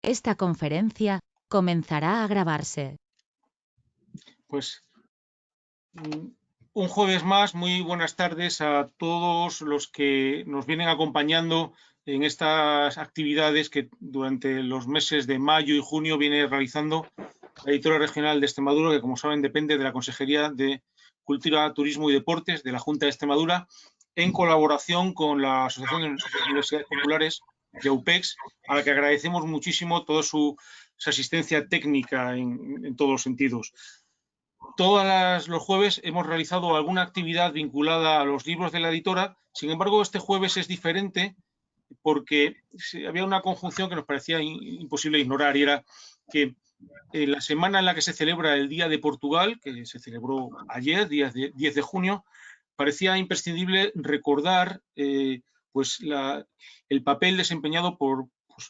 Esta conferencia comenzará a grabarse. Pues un jueves más, muy buenas tardes a todos los que nos vienen acompañando en estas actividades que durante los meses de mayo y junio viene realizando la Editora Regional de Extremadura, que como saben depende de la Consejería de Cultura, Turismo y Deportes de la Junta de Extremadura, en colaboración con la Asociación de Universidades Populares de AUPEX, a la que agradecemos muchísimo toda su asistencia técnica en todos los sentidos. Todos los jueves hemos realizado alguna actividad vinculada a los libros de la editora. Sin embargo, este jueves es diferente porque había una conjunción que nos parecía imposible ignorar, y era que la semana en la que se celebra el Día de Portugal, que se celebró ayer, 10 de junio, parecía imprescindible recordar pues el papel desempeñado por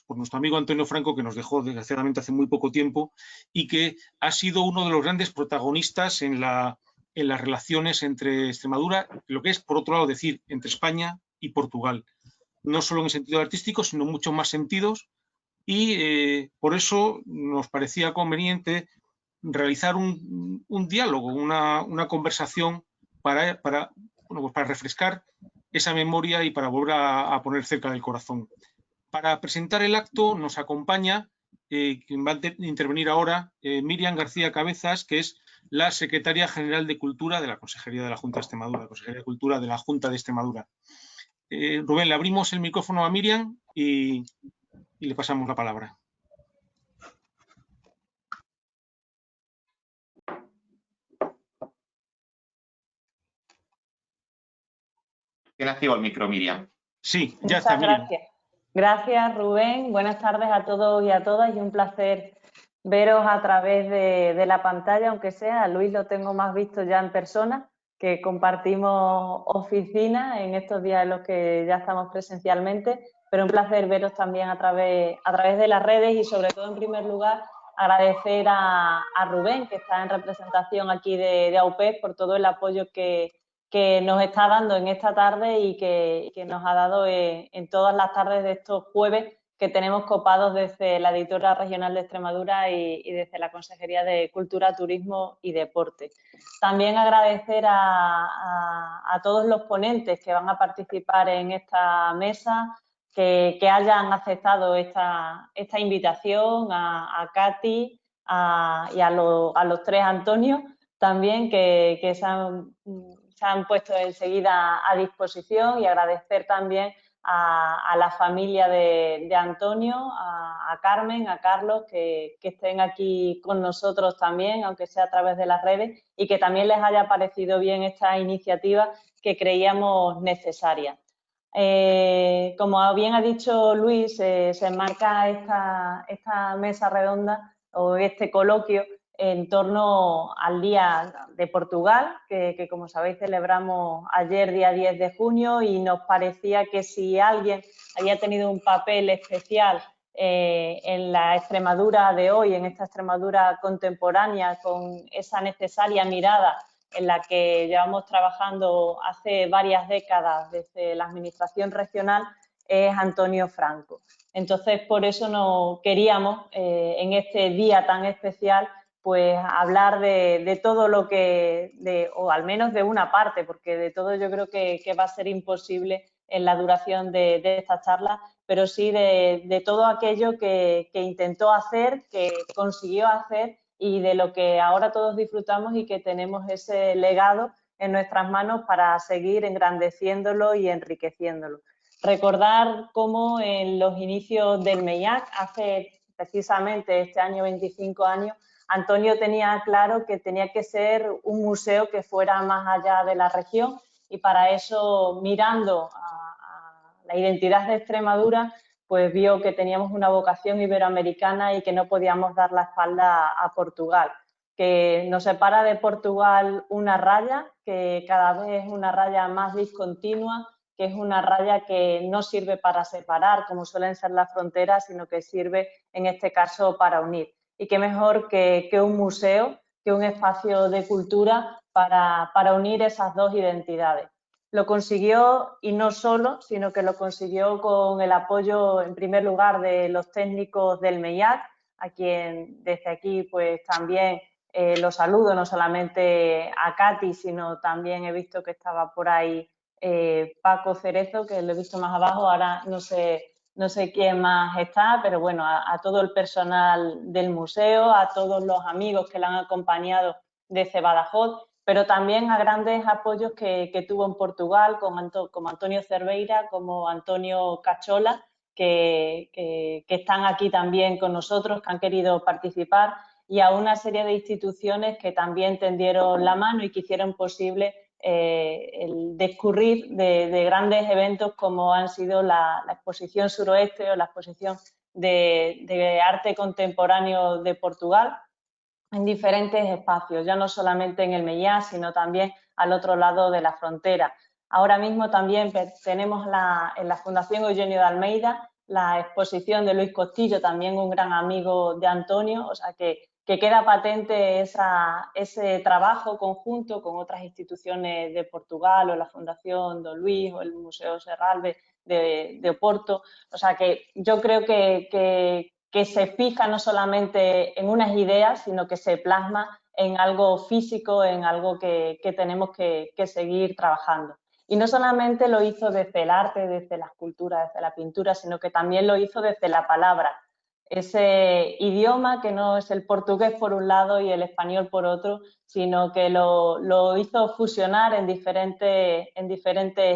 nuestro amigo Antonio Franco, que nos dejó desgraciadamente hace muy poco tiempo y que ha sido uno de los grandes protagonistas en las relaciones entre Extremadura, lo que es, por otro lado, decir, entre España y Portugal, no solo en el sentido artístico, sino en muchos más sentidos, y por eso nos parecía conveniente realizar un diálogo, una conversación para refrescar esa memoria y para volver a poner cerca del corazón. Para presentar el acto nos acompaña, quien va a intervenir ahora, Miriam García Cabezas, que es la Secretaria General de Cultura de la Consejería de la Junta de Extremadura, Consejería de Cultura de la Junta de Extremadura. Rubén, le abrimos el micrófono a Miriam y le pasamos la palabra. ¿Tiene activo el micro, Miriam? Sí, ya está, Miriam. Gracias. Gracias, Rubén. Buenas tardes a todos y a todas y un placer veros a través de la pantalla, aunque sea. A Luis lo tengo más visto ya en persona, que compartimos oficina en estos días en los que ya estamos presencialmente, pero un placer veros también a través de las redes y sobre todo, en primer lugar, agradecer a Rubén, que está en representación aquí de AUPEX, por todo el apoyo que nos está dando en esta tarde y que nos ha dado en todas las tardes de estos jueves que tenemos copados desde la Editora Regional de Extremadura y desde la Consejería de Cultura, Turismo y Deporte. También agradecer a todos los ponentes que van a participar en esta mesa, que hayan aceptado esta invitación, a Katy y a los tres Antonios también, que se han puesto enseguida a disposición, y agradecer también a la familia de Antonio, a Carmen, a Carlos, que estén aquí con nosotros también, aunque sea a través de las redes, y que también les haya parecido bien esta iniciativa que creíamos necesaria. Como bien ha dicho Luis, se enmarca esta mesa redonda o este coloquio en torno al Día de Portugal, que como sabéis celebramos ayer, día 10 de junio, y nos parecía que si alguien había tenido un papel especial en la Extremadura de hoy, en esta Extremadura contemporánea, con esa necesaria mirada en la que llevamos trabajando hace varias décadas desde la Administración regional, es Antonio Franco. Entonces, por eso no queríamos, en este día tan especial, pues hablar de todo lo que, o al menos de una parte, porque de todo yo creo que va a ser imposible en la duración de esta charla, pero sí de todo aquello que intentó hacer, que consiguió hacer y de lo que ahora todos disfrutamos y que tenemos ese legado en nuestras manos para seguir engrandeciéndolo y enriqueciéndolo. Recordar cómo en los inicios del MEIAC, hace precisamente este año 25 años, Antonio tenía claro que tenía que ser un museo que fuera más allá de la región, y para eso, mirando a la identidad de Extremadura, pues vio que teníamos una vocación iberoamericana y que no podíamos dar la espalda a Portugal, que nos separa de Portugal una raya, que cada vez es una raya más discontinua, que es una raya que no sirve para separar, como suelen ser las fronteras, sino que sirve, en este caso, para unir. Y qué mejor que un museo, que un espacio de cultura para unir esas dos identidades. lo consiguió, y no solo, sino que lo consiguió con el apoyo, en primer lugar, de los técnicos del MEIAC, a quien desde aquí pues también lo saludo, no solamente a Katy, sino también he visto que estaba por ahí Paco Cerezo, que lo he visto más abajo, ahora no sé quién más está, pero bueno, a todo el personal del museo, a todos los amigos que la han acompañado desde Badajoz, pero también a grandes apoyos que tuvo en Portugal, como Antonio Cerveira, como Antonio Cachola, que están aquí también con nosotros, que han querido participar, y a una serie de instituciones que también tendieron la mano y que hicieron posible el discurrir de grandes eventos como han sido la exposición Suroeste o la exposición de arte contemporáneo de Portugal en diferentes espacios, ya no solamente en el MEIAC, sino también al otro lado de la frontera. Ahora mismo también tenemos en la Fundación Eugenio de Almeida la exposición de Luis Costillo, también un gran amigo de Antonio, o sea que queda patente ese trabajo conjunto con otras instituciones de Portugal, o la Fundación Don Luis, o el Museo Serralve de Oporto. O sea que yo creo que se fija no solamente en unas ideas, sino que se plasma en algo físico, en algo que tenemos que seguir trabajando. Y no solamente lo hizo desde el arte, desde la escultura, desde la pintura, sino que también lo hizo desde la palabra. Ese idioma que no es el portugués por un lado y el español por otro, sino que lo hizo fusionar en diferentes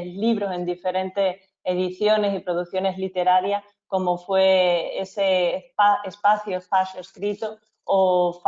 libros, en diferentes ediciones y producciones literarias, como fue ese espacio escrito, o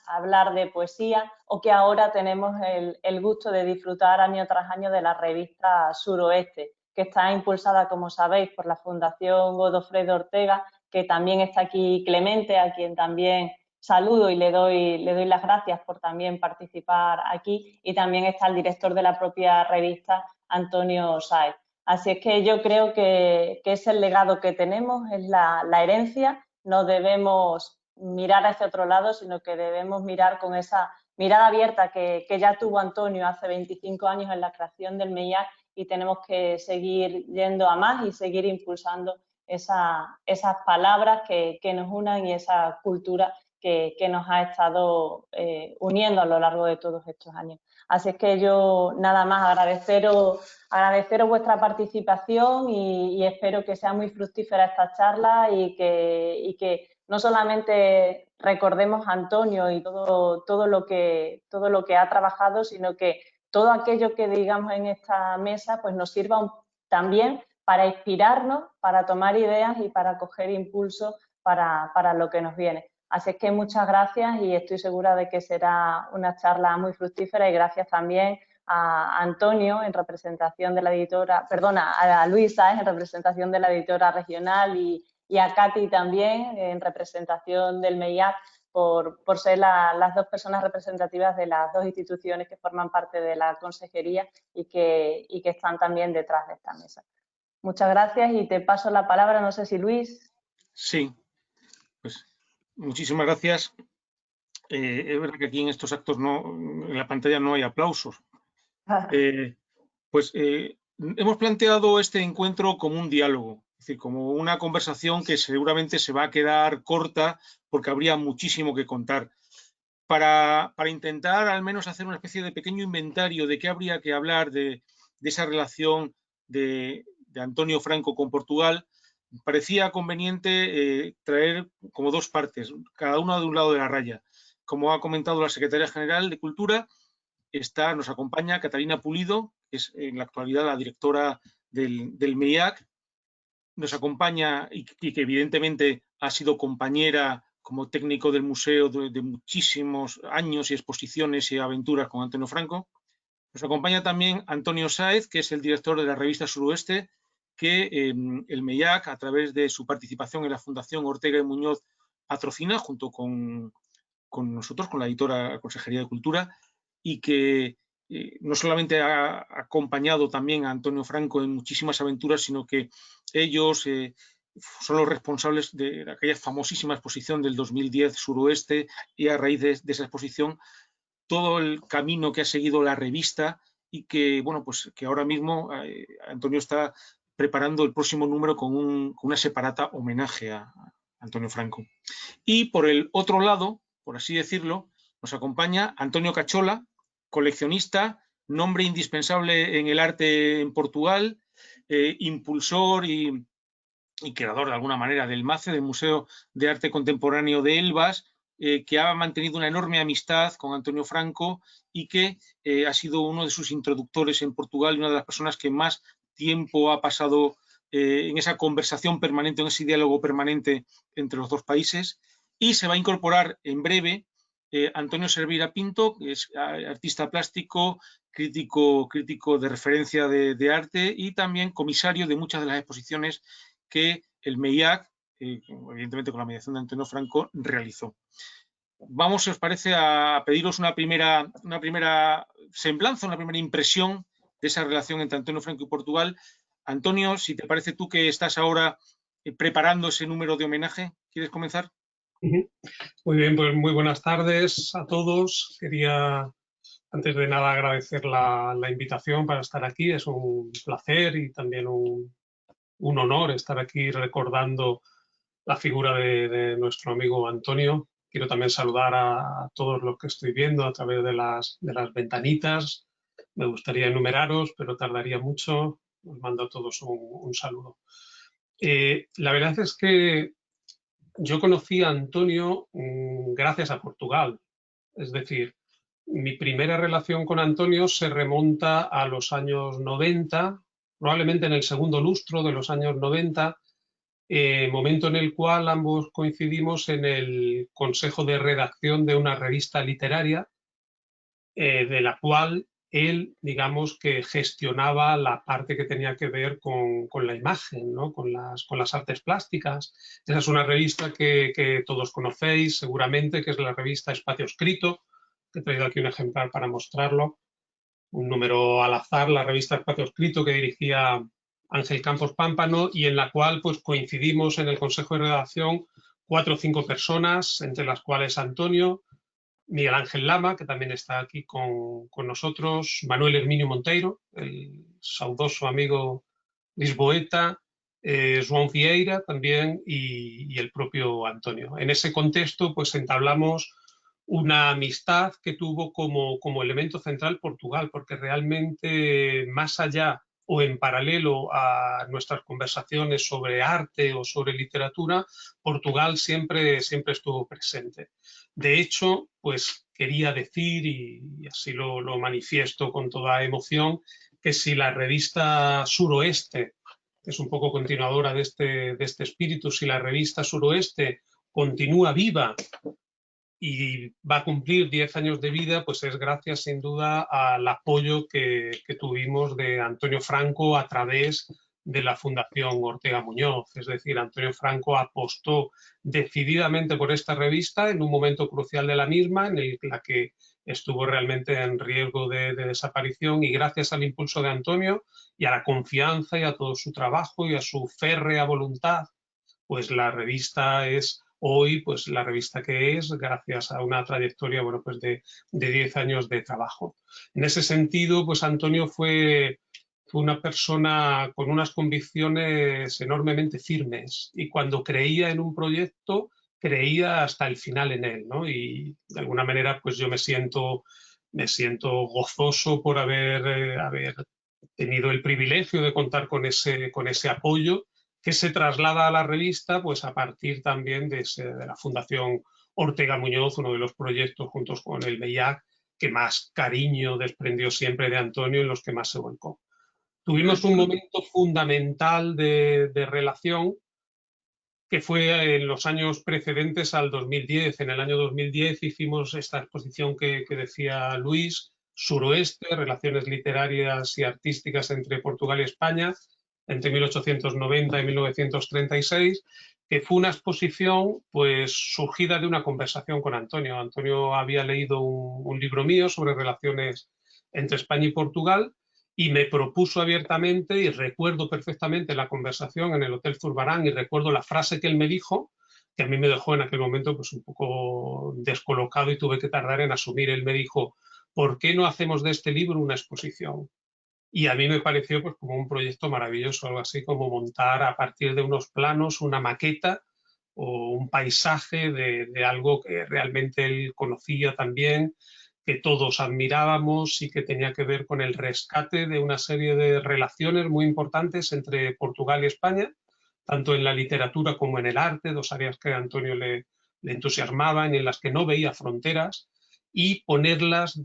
hablar de poesía, o que ahora tenemos el gusto de disfrutar año tras año de la revista Suroeste, que está impulsada, como sabéis, por la Fundación Godofredo Ortega, que también está aquí Clemente, a quien también saludo y le doy las gracias por también participar aquí, y también está el director de la propia revista, Antonio Sáez. Así es que yo creo que es el legado que tenemos, es la herencia. No debemos mirar hacia otro lado, sino que debemos mirar con esa mirada abierta que ya tuvo Antonio hace 25 años en la creación del MEIAC, y tenemos que seguir yendo a más y seguir impulsando esas palabras que nos unan y esa cultura que nos ha estado uniendo a lo largo de todos estos años. Así es que yo nada más agradeceros vuestra participación, y espero que sea muy fructífera esta charla, y que no solamente recordemos a Antonio y todo lo que ha trabajado, sino que todo aquello que digamos en esta mesa pues nos sirva también para inspirarnos, para tomar ideas y para coger impulso para lo que nos viene. Así es que muchas gracias, y estoy segura de que será una charla muy fructífera, y gracias también a Antonio en representación de la editora, a Luis Sáez en representación de la editora regional, y a Katy también en representación del MEIAC, por ser las dos personas representativas de las dos instituciones que forman parte de la consejería y que están también detrás de esta mesa. Muchas gracias, y te paso la palabra, no sé si Luis. Sí, pues muchísimas gracias. Es verdad que aquí en estos actos en la pantalla no hay aplausos. Hemos planteado este encuentro como un diálogo, es decir, como una conversación que seguramente se va a quedar corta porque habría muchísimo que contar. Para intentar al menos hacer una especie de pequeño inventario de qué habría que hablar de esa relación de Antonio Franco con Portugal, parecía conveniente traer como dos partes, cada una de un lado de la raya. Como ha comentado la Secretaria General de Cultura, nos acompaña Catalina Pulido, que es en la actualidad la directora del MEIAC. Nos acompaña, y que evidentemente ha sido compañera como técnico del museo de muchísimos años y exposiciones y aventuras con Antonio Franco. Nos acompaña también Antonio Sáez, que es el director de la revista Suroeste, que el MEIAC, a través de su participación en la Fundación Ortega y Muñoz, patrocina junto con nosotros, con la editora Consejería de Cultura, y que no solamente ha acompañado también a Antonio Franco en muchísimas aventuras, sino que ellos son los responsables de aquella famosísima exposición del 2010 Suroeste, y a raíz de esa exposición todo el camino que ha seguido la revista y que, bueno, pues que ahora mismo Antonio está preparando el próximo número con una separata homenaje a Antonio Franco. Y por el otro lado, por así decirlo, nos acompaña Antonio Cachola, coleccionista, nombre indispensable en el arte en Portugal, impulsor y creador de alguna manera del MACE, del Museo de Arte Contemporáneo de Elvas, que ha mantenido una enorme amistad con Antonio Franco y que ha sido uno de sus introductores en Portugal y una de las personas que más tiempo ha pasado en esa conversación permanente, en ese diálogo permanente entre los dos países. Y se va a incorporar en breve Antonio Servira Pinto, que es artista plástico, crítico de referencia de arte y también comisario de muchas de las exposiciones que el MEIAC, evidentemente con la mediación de Antonio Franco, realizó. Vamos, si os parece, a pediros una primera semblanza, una primera impresión de esa relación entre Antonio Franco y Portugal. Antonio, si te parece, tú que estás ahora preparando ese número de homenaje, ¿quieres comenzar? Muy bien, pues muy buenas tardes a todos. Quería, antes de nada, agradecer la invitación para estar aquí. Es un placer y también un honor estar aquí recordando la figura de nuestro amigo Antonio. Quiero también saludar a todos los que estoy viendo a través de las ventanitas. Me gustaría enumeraros, pero tardaría mucho. Os mando a todos un saludo. La verdad es que yo conocí a Antonio gracias a Portugal. Es decir, mi primera relación con Antonio se remonta a los años 90, probablemente en el segundo lustro de los años 90, momento en el cual ambos coincidimos en el consejo de redacción de una revista literaria, de la cual él, digamos, que gestionaba la parte que tenía que ver con la imagen, ¿no? con las artes plásticas. Esa es una revista que todos conocéis seguramente, que es la revista Espacio Escrito, que he traído aquí un ejemplar para mostrarlo, un número al azar, la revista Espacio Escrito que dirigía Ángel Campos Pámpano y en la cual pues, coincidimos en el consejo de redacción 4 o 5 personas, entre las cuales Antonio, Miguel Ángel Lama, que también está aquí con nosotros, Manuel Herminio Monteiro, el saudoso amigo lisboeta, João Vieira también y el propio Antonio. En ese contexto pues entablamos una amistad que tuvo como elemento central Portugal, porque realmente más allá o en paralelo a nuestras conversaciones sobre arte o sobre literatura, Portugal siempre estuvo presente. De hecho, pues quería decir, y así lo manifiesto con toda emoción, que si la revista Suroeste, que es un poco continuadora de este espíritu, si la revista Suroeste continúa viva y va a cumplir 10 años de vida, pues es gracias sin duda al apoyo que tuvimos de Antonio Franco a través de la Fundación Ortega Muñoz. Es decir, Antonio Franco apostó decididamente por esta revista en un momento crucial de la misma, en la que estuvo realmente en riesgo de desaparición, y gracias al impulso de Antonio y a la confianza y a todo su trabajo y a su férrea voluntad, pues la revista es hoy pues la revista que es, gracias a una trayectoria bueno, pues de 10 años de trabajo. En ese sentido, pues Antonio fue una persona con unas convicciones enormemente firmes y cuando creía en un proyecto, creía hasta el final en él, ¿no? Y de alguna manera pues yo me siento gozoso por haber tenido el privilegio de contar con ese apoyo que se traslada a la revista pues a partir también de la Fundación Ortega Muñoz, uno de los proyectos juntos con el MEIAC que más cariño desprendió siempre de Antonio, en los que más se volcó. Tuvimos un momento fundamental de relación que fue en los años precedentes al 2010. En el año 2010 hicimos esta exposición que decía Luis, Suroeste, relaciones literarias y artísticas entre Portugal y España, entre 1890 y 1936, que fue una exposición pues surgida de una conversación con Antonio. Antonio había leído un libro mío sobre relaciones entre España y Portugal y me propuso abiertamente, y recuerdo perfectamente la conversación en el Hotel Zurbarán y recuerdo la frase que él me dijo, que a mí me dejó en aquel momento pues un poco descolocado y tuve que tardar en asumir. Él me dijo, ¿por qué no hacemos de este libro una exposición? Y a mí me pareció pues como un proyecto maravilloso, algo así como montar a partir de unos planos una maqueta o un paisaje de algo que realmente él conocía también, que todos admirábamos y que tenía que ver con el rescate de una serie de relaciones muy importantes entre Portugal y España, tanto en la literatura como en el arte, dos áreas que a Antonio le entusiasmaban y en las que no veía fronteras, y ponerlas,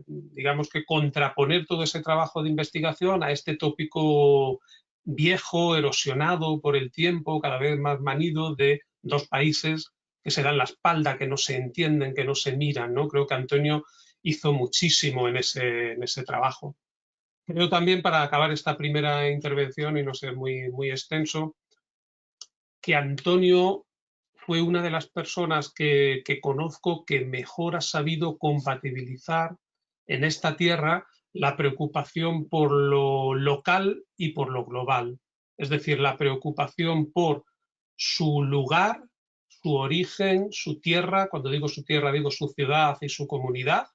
digamos que contraponer todo ese trabajo de investigación a este tópico viejo, erosionado por el tiempo, cada vez más manido, de dos países que se dan la espalda, que no se entienden, que no se miran, ¿no? Creo que Antonio hizo muchísimo en ese trabajo. Creo también, para acabar esta primera intervención y no ser muy extenso, que Antonio fue una de las personas que conozco que mejor ha sabido compatibilizar en esta tierra la preocupación por lo local y por lo global. Es decir, la preocupación por su lugar, su origen, su tierra, cuando digo su tierra digo su ciudad y su comunidad,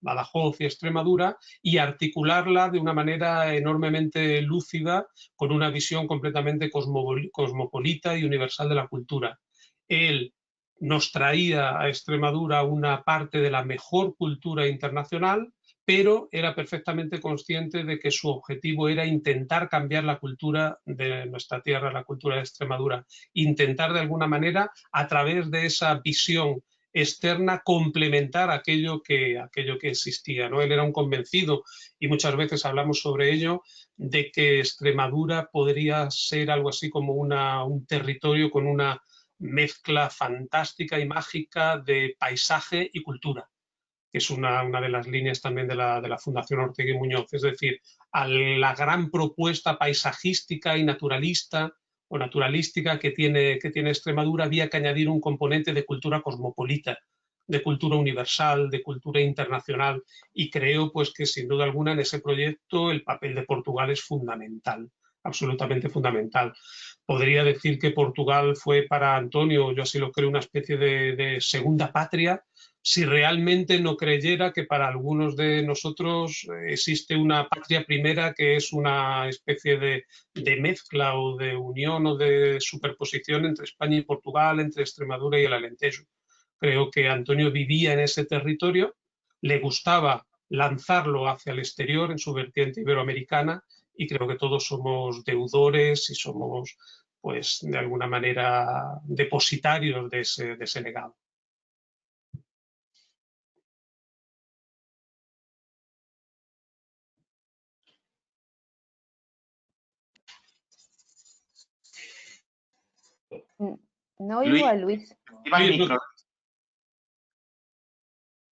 Badajoz y Extremadura, y articularla de una manera enormemente lúcida con una visión completamente cosmopolita y universal de la cultura. Él nos traía a Extremadura una parte de la mejor cultura internacional, pero era perfectamente consciente de que su objetivo era intentar cambiar la cultura de nuestra tierra, la cultura de Extremadura, intentar de alguna manera, a través de esa visión externa, complementar aquello que existía, ¿no? Él era un convencido, y muchas veces hablamos sobre ello, de que Extremadura podría ser algo así como un territorio con una mezcla fantástica y mágica de paisaje y cultura, que es una de las líneas también de la Fundación Ortega y Muñoz. Es decir, a la gran propuesta paisajística y naturalista o naturalística que tiene Extremadura había que añadir un componente de cultura cosmopolita, de cultura universal, de cultura internacional, y creo pues que sin duda alguna en ese proyecto el papel de Portugal es fundamental, absolutamente fundamental. Podría decir que Portugal fue para Antonio, yo así lo creo, una especie de segunda patria, si realmente no creyera que para algunos de nosotros existe una patria primera que es una especie de mezcla o de unión o de superposición entre España y Portugal, entre Extremadura y el Alentejo. Creo que Antonio vivía en ese territorio, le gustaba lanzarlo hacia el exterior en su vertiente iberoamericana, y creo que todos somos deudores y somos, pues, de alguna manera depositarios de ese legado. No oigo a Luis. Activa el micro.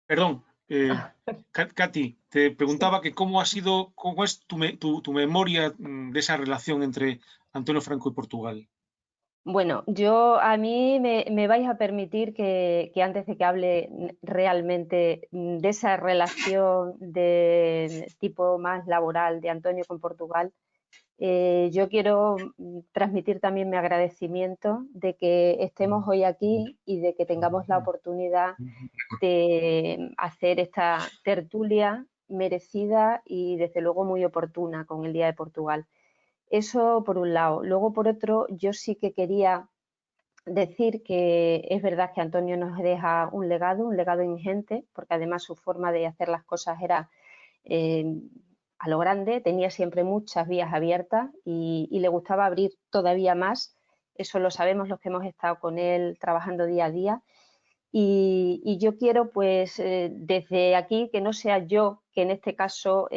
Perdón, Katy, te preguntaba que cómo es tu memoria de esa relación entre Antonio Franco y Portugal. Bueno, a mí me vais a permitir que antes de que hable realmente de esa relación de tipo más laboral de Antonio con Portugal, yo quiero transmitir también mi agradecimiento de que estemos hoy aquí y de que tengamos la oportunidad de hacer esta tertulia merecida y desde luego muy oportuna con el Día de Portugal. Eso por un lado. Luego, por otro, yo sí que quería decir que es verdad que Antonio nos deja un legado ingente, porque además su forma de hacer las cosas era a lo grande, tenía siempre muchas vías abiertas y le gustaba abrir todavía más. Eso lo sabemos los que hemos estado con él trabajando día a día. Y yo quiero, pues, desde aquí, que no sea yo, que en este caso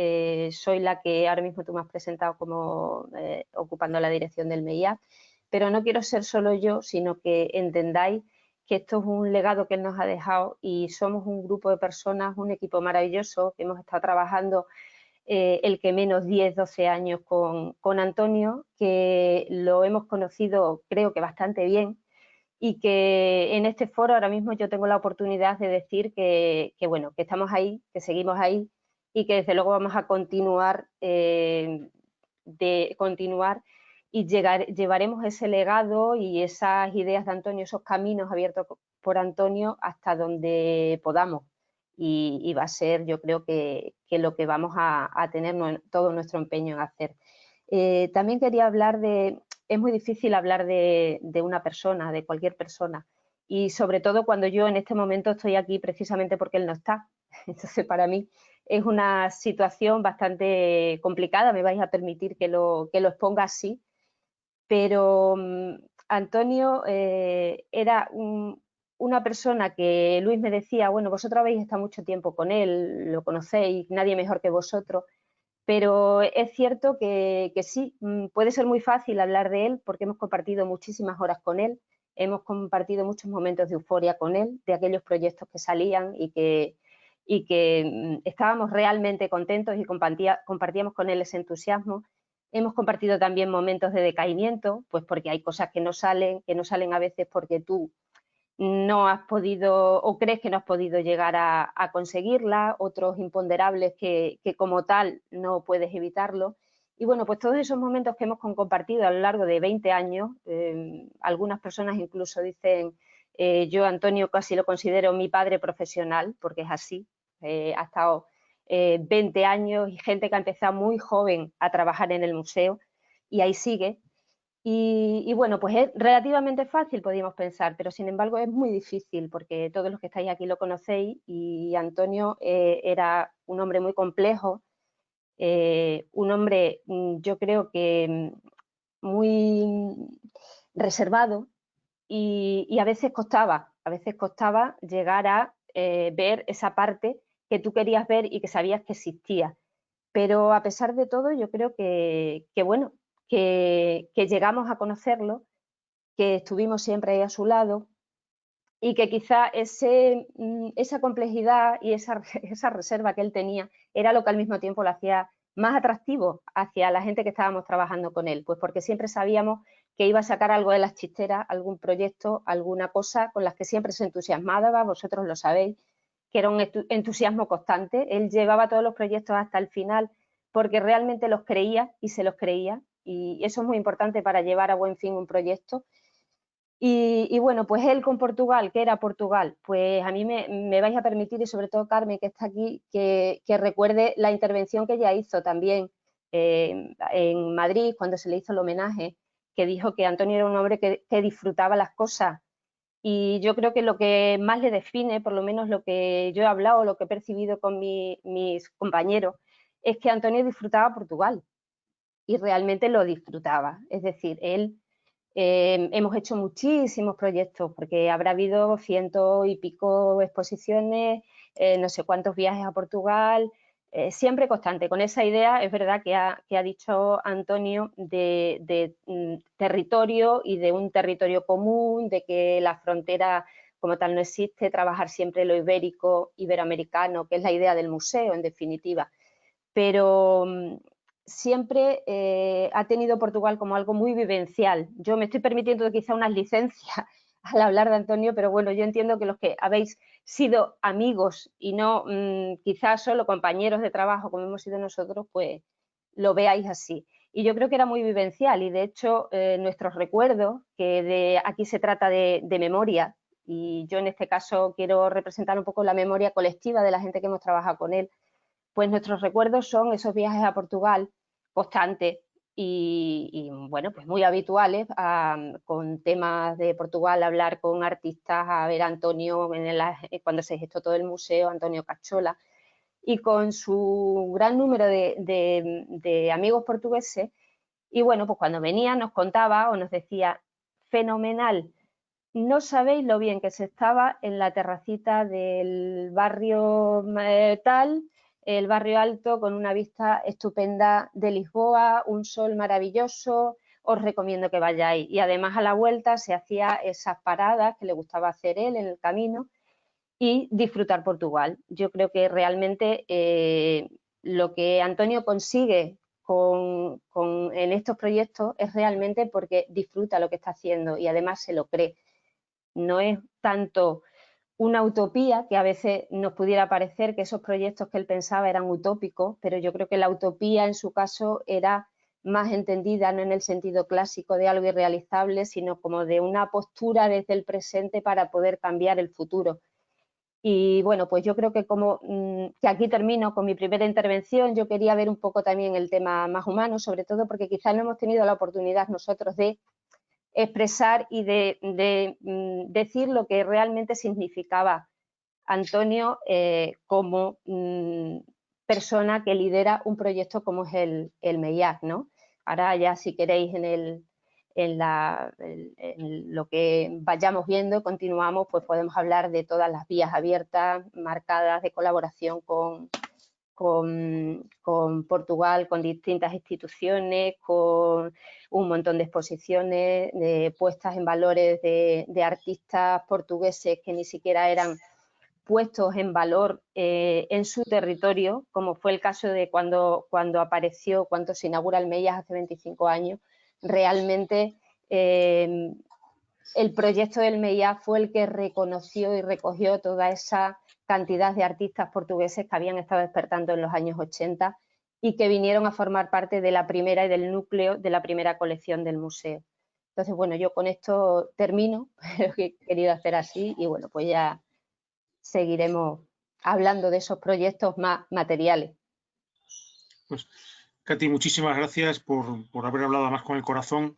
soy la que ahora mismo tú me has presentado como ocupando la dirección del MEIAC, pero no quiero ser solo yo, sino que entendáis que esto es un legado que él nos ha dejado y somos un grupo de personas, un equipo maravilloso, que hemos estado trabajando el que menos 10, 12 años con Antonio, que lo hemos conocido creo que bastante bien, y que en este foro ahora mismo yo tengo la oportunidad de decir que bueno, que estamos ahí, que seguimos ahí y que desde luego vamos a continuar llevaremos ese legado y esas ideas de Antonio, esos caminos abiertos por Antonio hasta donde podamos. Y va a ser, yo creo que lo que vamos a tener todo nuestro empeño en hacer. También quería hablar es muy difícil hablar de una persona, de cualquier persona, y sobre todo cuando yo en este momento estoy aquí precisamente porque él no está. Entonces, para mí es una situación bastante complicada, me vais a permitir que lo exponga así, pero Antonio era una persona que Luis me decía, bueno, vosotros habéis estado mucho tiempo con él, lo conocéis, nadie mejor que vosotros, pero es cierto que sí, puede ser muy fácil hablar de él porque hemos compartido muchísimas horas con él, hemos compartido muchos momentos de euforia con él, de aquellos proyectos que salían y que estábamos realmente contentos y compartíamos con él ese entusiasmo. Hemos compartido también momentos de decaimiento, pues porque hay cosas que no salen a veces porque tú no has podido o crees que no has podido llegar a conseguirla, otros imponderables que como tal no puedes evitarlo. Y bueno, pues todos esos momentos que hemos compartido a lo largo de 20 años, algunas personas incluso dicen, yo Antonio casi lo considero mi padre profesional, porque es así, ha estado 20 años y gente que ha empezado muy joven a trabajar en el museo y ahí sigue. Y bueno, pues es relativamente fácil, podríamos pensar, pero sin embargo es muy difícil porque todos los que estáis aquí lo conocéis y Antonio era un hombre muy complejo, un hombre yo creo que muy reservado y a veces costaba llegar a ver esa parte que tú querías ver y que sabías que existía. Pero a pesar de todo yo creo que bueno, que llegamos a conocerlo, que estuvimos siempre ahí a su lado y que quizá esa complejidad y esa reserva que él tenía era lo que al mismo tiempo lo hacía más atractivo hacia la gente que estábamos trabajando con él, pues porque siempre sabíamos que iba a sacar algo de las chisteras, algún proyecto, alguna cosa con las que siempre se entusiasmaba, vosotros lo sabéis, que era un entusiasmo constante. Él llevaba todos los proyectos hasta el final porque realmente los creía y se los creía, y eso es muy importante para llevar a buen fin un proyecto. Y bueno, pues él con Portugal, ¿qué era Portugal? Pues a mí me vais a permitir, y sobre todo Carmen, que está aquí, que recuerde la intervención que ella hizo también en Madrid, cuando se le hizo el homenaje, que dijo que Antonio era un hombre que disfrutaba las cosas. Y yo creo que lo que más le define, por lo menos lo que yo he hablado, lo que he percibido con mis compañeros, es que Antonio disfrutaba Portugal y realmente lo disfrutaba. Es decir, él, hemos hecho muchísimos proyectos porque habrá habido 100 y pico exposiciones, no sé cuántos viajes a Portugal, siempre constante. Con esa idea, es verdad que ha dicho Antonio de territorio y de un territorio común, de que la frontera como tal no existe, trabajar siempre lo ibérico, iberoamericano, que es la idea del museo en definitiva. Pero siempre ha tenido Portugal como algo muy vivencial. Yo me estoy permitiendo quizá unas licencias al hablar de Antonio, pero bueno, yo entiendo que los que habéis sido amigos y no quizás solo compañeros de trabajo como hemos sido nosotros, pues lo veáis así. Y yo creo que era muy vivencial y de hecho nuestros recuerdos, que aquí se trata de memoria, y yo en este caso quiero representar un poco la memoria colectiva de la gente que hemos trabajado con él, pues nuestros recuerdos son esos viajes a Portugal constantes y bueno, pues muy habituales, con temas de Portugal, hablar con artistas, a ver a Antonio cuando se gestó todo el museo, Antonio Cachola, y con su gran número de amigos portugueses. Y bueno, pues cuando venía nos contaba o nos decía, fenomenal, no sabéis lo bien que se estaba en la terracita del barrio tal, el barrio alto, con una vista estupenda de Lisboa, un sol maravilloso, os recomiendo que vayáis. Y además a la vuelta se hacía esas paradas que le gustaba hacer él en el camino y disfrutar Portugal. Yo creo que realmente lo que Antonio consigue en estos proyectos es realmente porque disfruta lo que está haciendo y además se lo cree. No es tanto una utopía, que a veces nos pudiera parecer que esos proyectos que él pensaba eran utópicos, pero yo creo que la utopía en su caso era más entendida no en el sentido clásico de algo irrealizable, sino como de una postura desde el presente para poder cambiar el futuro. Y bueno, pues yo creo que que aquí termino con mi primera intervención. Yo quería ver un poco también el tema más humano, sobre todo porque quizás no hemos tenido la oportunidad nosotros de expresar y de decir lo que realmente significaba Antonio como persona que lidera un proyecto como es el MEIAC, ¿no? Ahora ya si queréis en lo que vayamos viendo, continuamos, pues podemos hablar de todas las vías abiertas, marcadas de colaboración con Portugal, con distintas instituciones, con un montón de exposiciones, de puestas en valores de artistas portugueses que ni siquiera eran puestos en valor en su territorio, como fue el caso de cuando se inaugura el MEIAC hace 25 años. Realmente el proyecto del MEIAC fue el que reconoció y recogió toda esa cantidad de artistas portugueses que habían estado despertando en los años 80 y que vinieron a formar parte de la primera y del núcleo de la primera colección del museo. Entonces, bueno, yo con esto termino, lo que he querido hacer así y bueno, pues ya seguiremos hablando de esos proyectos más materiales. Pues, Katy, muchísimas gracias por haber hablado más con el corazón,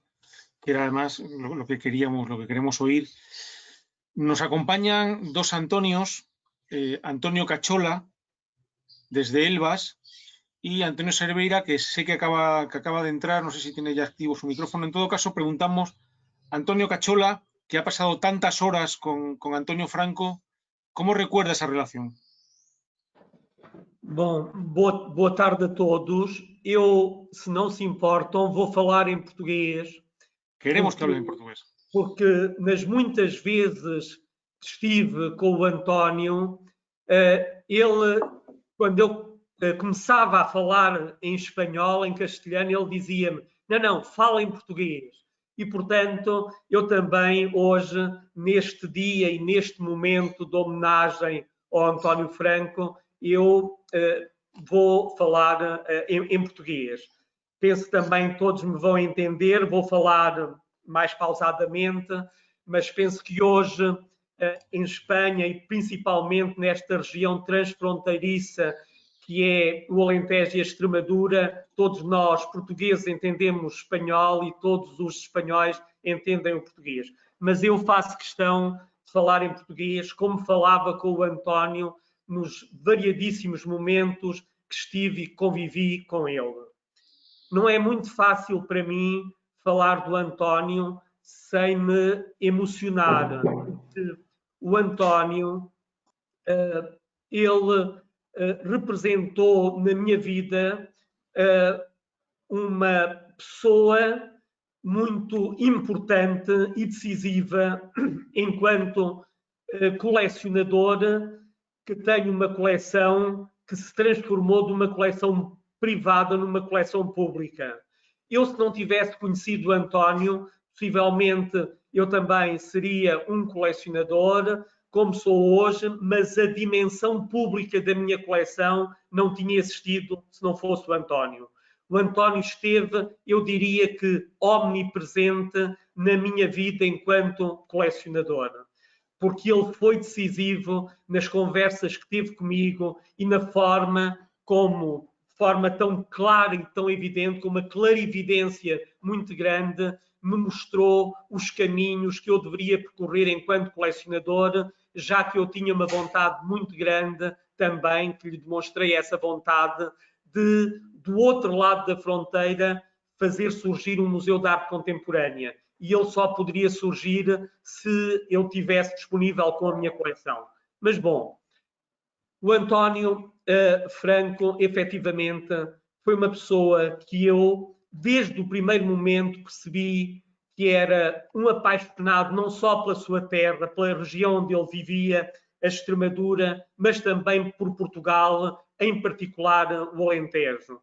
que era además lo que queremos oír. Nos acompañan dos Antonios, Antonio Cachola, desde Elvas, y Antonio Cerveira, que sé que acaba de entrar, no sé si tiene ya activo su micrófono. En todo caso, preguntamos, Antonio Cachola, que ha pasado tantas horas con Antonio Franco, ¿cómo recuerda esa relación? Bom, boa tarde a todos. Eu, se não se importam, vou falar em português. Queremos que hable en portugués. Porque nas muitas vezes que estive com o António, quando eu começava a falar em espanhol, em castelhano, ele dizia-me, não, fala em português. E, portanto, eu também hoje, neste dia e neste momento de homenagem ao António Franco, eu vou falar em português. Penso também que todos me vão entender, vou falar mais pausadamente, mas penso que hoje, em Espanha e principalmente nesta região transfronteiriça que é o Alentejo e a Extremadura, todos nós, portugueses, entendemos espanhol e todos os espanhóis entendem o português. Mas eu faço questão de falar em português, como falava com o António nos variadíssimos momentos que estive e convivi com ele. Não é muito fácil para mim falar do António sem me emocionar. O António, ele representou na minha vida uma pessoa muito importante e decisiva enquanto colecionador que tem uma coleção que se transformou de uma coleção privada numa coleção pública. Eu, se não tivesse conhecido o António, possivelmente eu também seria um colecionador, como sou hoje, mas a dimensão pública da minha coleção não tinha existido se não fosse o António. O António esteve, eu diria que, omnipresente na minha vida enquanto colecionador, porque ele foi decisivo nas conversas que teve comigo e na forma como, de forma tão clara e tão evidente, com uma clarividência muito grande, me mostrou os caminhos que eu deveria percorrer enquanto colecionador, já que eu tinha uma vontade muito grande também, que lhe demonstrei essa vontade, de, do outro lado da fronteira, fazer surgir um museu de arte contemporânea. E ele só poderia surgir se eu tivesse disponível com a minha coleção. Mas, bom, o António Franco, efetivamente, foi uma pessoa que eu, desde o primeiro momento, percebi que era um apaixonado não só pela sua terra, pela região onde ele vivia, a Extremadura, mas também por Portugal, em particular o Alentejo.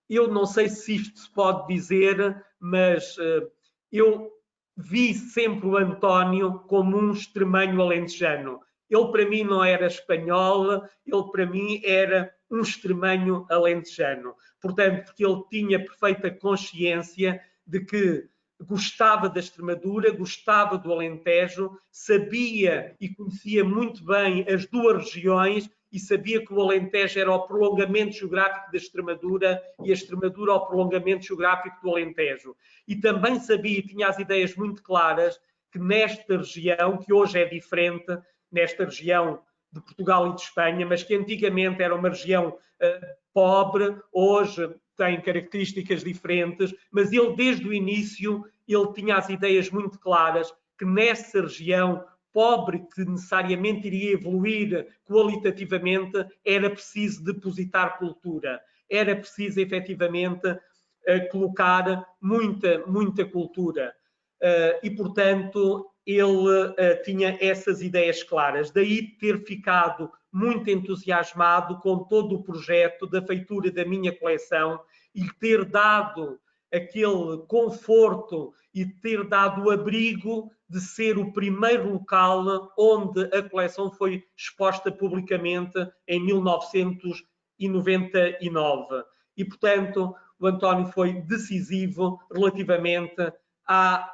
Eu não sei se isto se pode dizer, mas eu vi sempre o António como um extremanho alentejano. Ele para mim não era espanhol, ele para mim era um extremanho alentejano. Portanto, porque ele tinha perfeita consciência de que gostava da Extremadura, gostava do Alentejo, sabia e conhecia muito bem as duas regiões e sabia que o Alentejo era o prolongamento geográfico da Extremadura e a Extremadura o prolongamento geográfico do Alentejo. E também sabia e tinha as ideias muito claras que nesta região, que hoje é diferente, nesta região de Portugal e de Espanha, mas que antigamente era uma região pobre, hoje tem características diferentes, mas ele desde o início ele tinha as ideias muito claras que nessa região pobre, que necessariamente iria evoluir qualitativamente, era preciso depositar cultura, era preciso efetivamente colocar muita cultura. E, portanto, ele tinha essas ideias claras. Daí ter ficado muito entusiasmado com todo o projeto da feitura da minha coleção e ter dado aquele conforto e ter dado o abrigo de ser o primeiro local onde a coleção foi exposta publicamente em 1999. E, portanto, o António foi decisivo relativamente à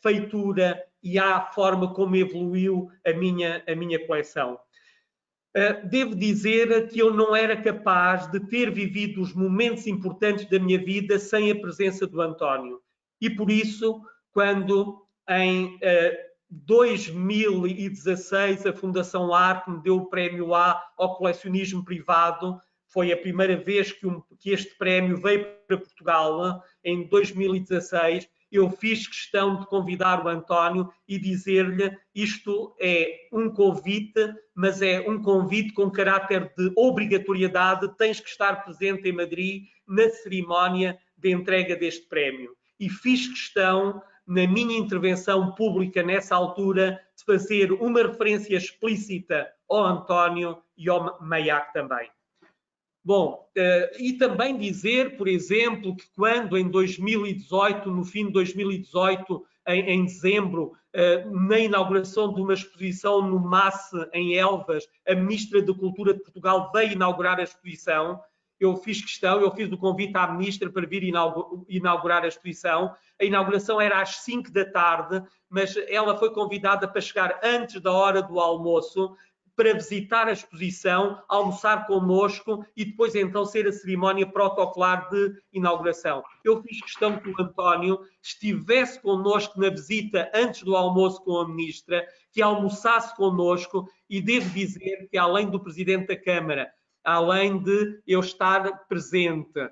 feitura e à forma como evoluiu a minha coleção. Devo dizer que eu não era capaz de ter vivido os momentos importantes da minha vida sem a presença do António. E por isso, quando em 2016 a Fundação Arte me deu o prémio A ao colecionismo privado, foi a primeira vez que este prémio veio para Portugal, em 2016, eu fiz questão de convidar o António e dizer-lhe isto é um convite, mas é um convite com caráter de obrigatoriedade, tens que estar presente em Madrid na cerimónia de entrega deste prémio. E fiz questão, na minha intervenção pública nessa altura, de fazer uma referência explícita ao António e ao Maiac também. Bom, e também dizer, por exemplo, que quando em 2018, no fim de 2018, em dezembro, na inauguração de uma exposição no MASSE, em Elvas, a Ministra da Cultura de Portugal veio inaugurar a exposição. Eu fiz o convite à Ministra para vir inaugurar a exposição. A inauguração era às 5 da tarde, mas ela foi convidada para chegar antes da hora do almoço, para visitar a exposição, almoçar connosco e depois então ser a cerimónia protocolar de inauguração. Eu fiz questão que o António estivesse connosco na visita antes do almoço com a Ministra, que almoçasse connosco e devo dizer que além do Presidente da Câmara, além de eu estar presente,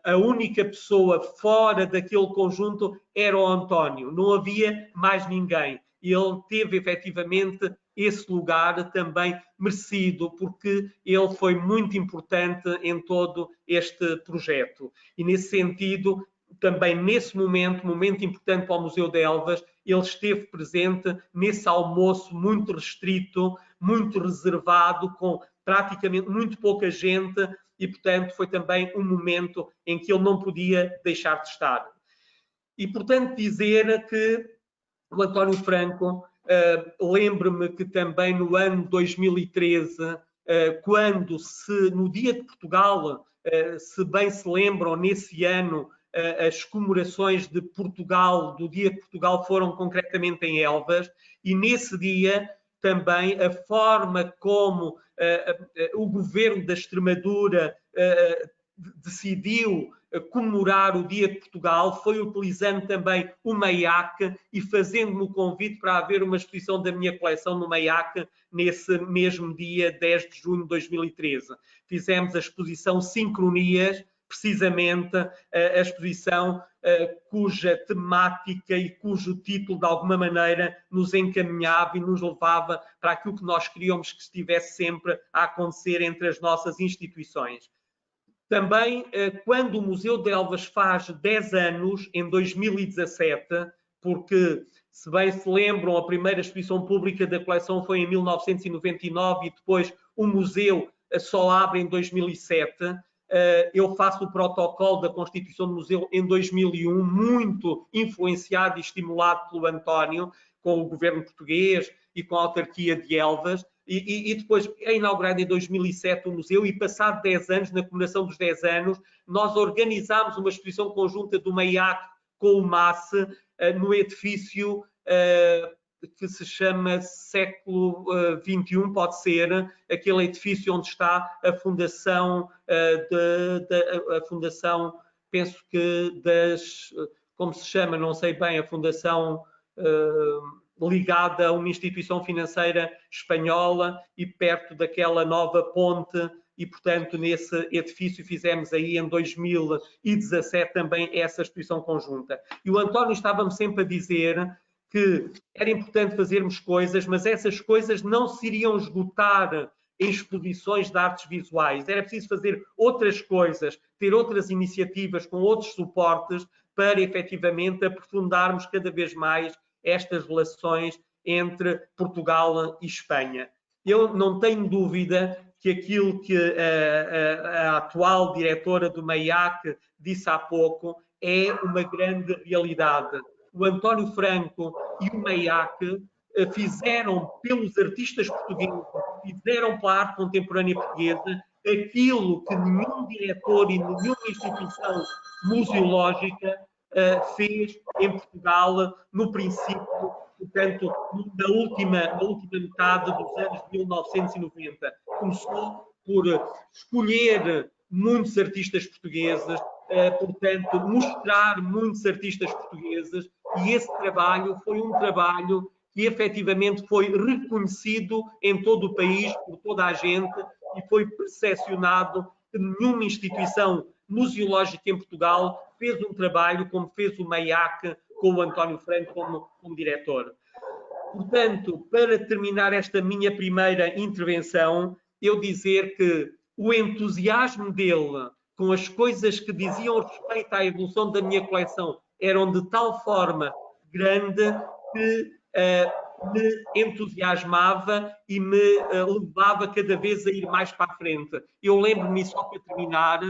a única pessoa fora daquele conjunto era o António, não havia mais ninguém. Ele teve efetivamente esse lugar também merecido, porque ele foi muito importante em todo este projeto. E nesse sentido, também nesse momento importante para o Museu de Elvas, ele esteve presente nesse almoço muito restrito, muito reservado, com praticamente muito pouca gente, e portanto foi também um momento em que ele não podia deixar de estar. E portanto dizer que o António Franco, lembro-me que também no ano 2013, quando no Dia de Portugal, se bem se lembram, nesse ano, as comemorações de Portugal, do Dia de Portugal, foram concretamente em Elvas, e nesse dia também a forma como o governo da Extremadura decidiu comemorar o Dia de Portugal foi utilizando também o Maiac e fazendo-me o convite para haver uma exposição da minha coleção no Maiac nesse mesmo dia, 10 de junho de 2013. Fizemos a exposição Sincronias, precisamente a exposição cuja temática e cujo título, de alguma maneira, nos encaminhava e nos levava para aquilo que nós queríamos que estivesse sempre a acontecer entre as nossas instituições. Também, quando o Museu de Elvas faz 10 anos, em 2017, porque, se bem se lembram, a primeira exposição pública da coleção foi em 1999 e depois o museu só abre em 2007, eu faço o protocolo da constituição do museu em 2001, muito influenciado e estimulado pelo António, com o governo português, e com a autarquia de Elvas, e depois é inaugurado em 2007 o museu, e passado 10 anos, na comemoração dos 10 anos, nós organizámos uma exposição conjunta do MEIAC com o MASSE no edifício que se chama Século XXI, pode ser, aquele edifício onde está a fundação, a fundação, penso que como se chama, não sei bem, a fundação ligada a uma instituição financeira espanhola e perto daquela nova ponte, e portanto nesse edifício fizemos aí em 2017 também essa exposição conjunta. E o António estava-me sempre a dizer que era importante fazermos coisas, mas essas coisas não se iriam esgotar em exposições de artes visuais. Era preciso fazer outras coisas, ter outras iniciativas com outros suportes para efetivamente aprofundarmos cada vez mais estas relações entre Portugal e Espanha. Eu não tenho dúvida que aquilo que a atual diretora do MEIAC disse há pouco é uma grande realidade. O António Franco e o MEIAC fizeram pelos artistas portugueses, fizeram pela arte contemporânea portuguesa aquilo que nenhum diretor e nenhuma instituição museológica fez em Portugal no princípio, portanto, na última metade dos anos de 1990. Começou por escolher muitos artistas portugueses, portanto, mostrar muitos artistas portugueses, e esse trabalho foi um trabalho que efetivamente foi reconhecido em todo o país, por toda a gente, e foi percepcionado que nenhuma instituição museológica em Portugal fez um trabalho como fez o MEIAC com o António Franco como diretor. Portanto, para terminar esta minha primeira intervenção, eu dizer que o entusiasmo dele com as coisas que diziam respeito à evolução da minha coleção eram de tal forma grande que me entusiasmava e me levava cada vez a ir mais para a frente. Eu lembro-me, só para terminar,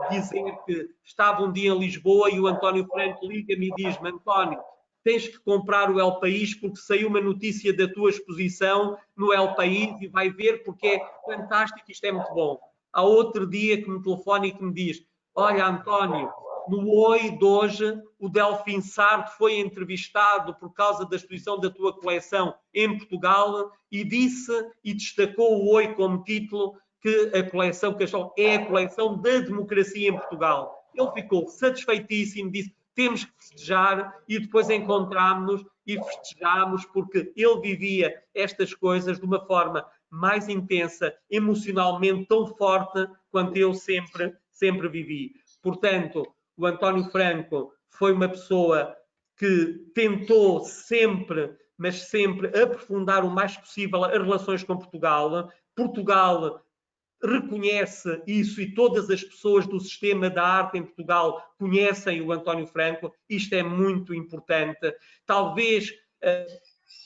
dizer que estava um dia em Lisboa e o António Franco liga-me e diz-me: António, tens que comprar o El País porque saiu uma notícia da tua exposição no El País e vai ver porque é fantástico, isto é muito bom. Há outro dia que me telefona e que me diz: olha, António, no Oi de hoje, o Delfim Sardo foi entrevistado por causa da exposição da tua coleção em Portugal e disse e destacou o Oi como título que a coleção que achou é a coleção da democracia em Portugal. Ele ficou satisfeitíssimo, disse: temos que festejar, e depois encontrámos-nos e festejámos porque ele vivia estas coisas de uma forma mais intensa, emocionalmente tão forte quanto eu sempre vivi. Portanto, o António Franco foi uma pessoa que tentou sempre, mas sempre, aprofundar o mais possível as relações com Portugal. Portugal reconhece isso e todas as pessoas do sistema da arte em Portugal conhecem o António Franco. Isto é muito importante. Talvez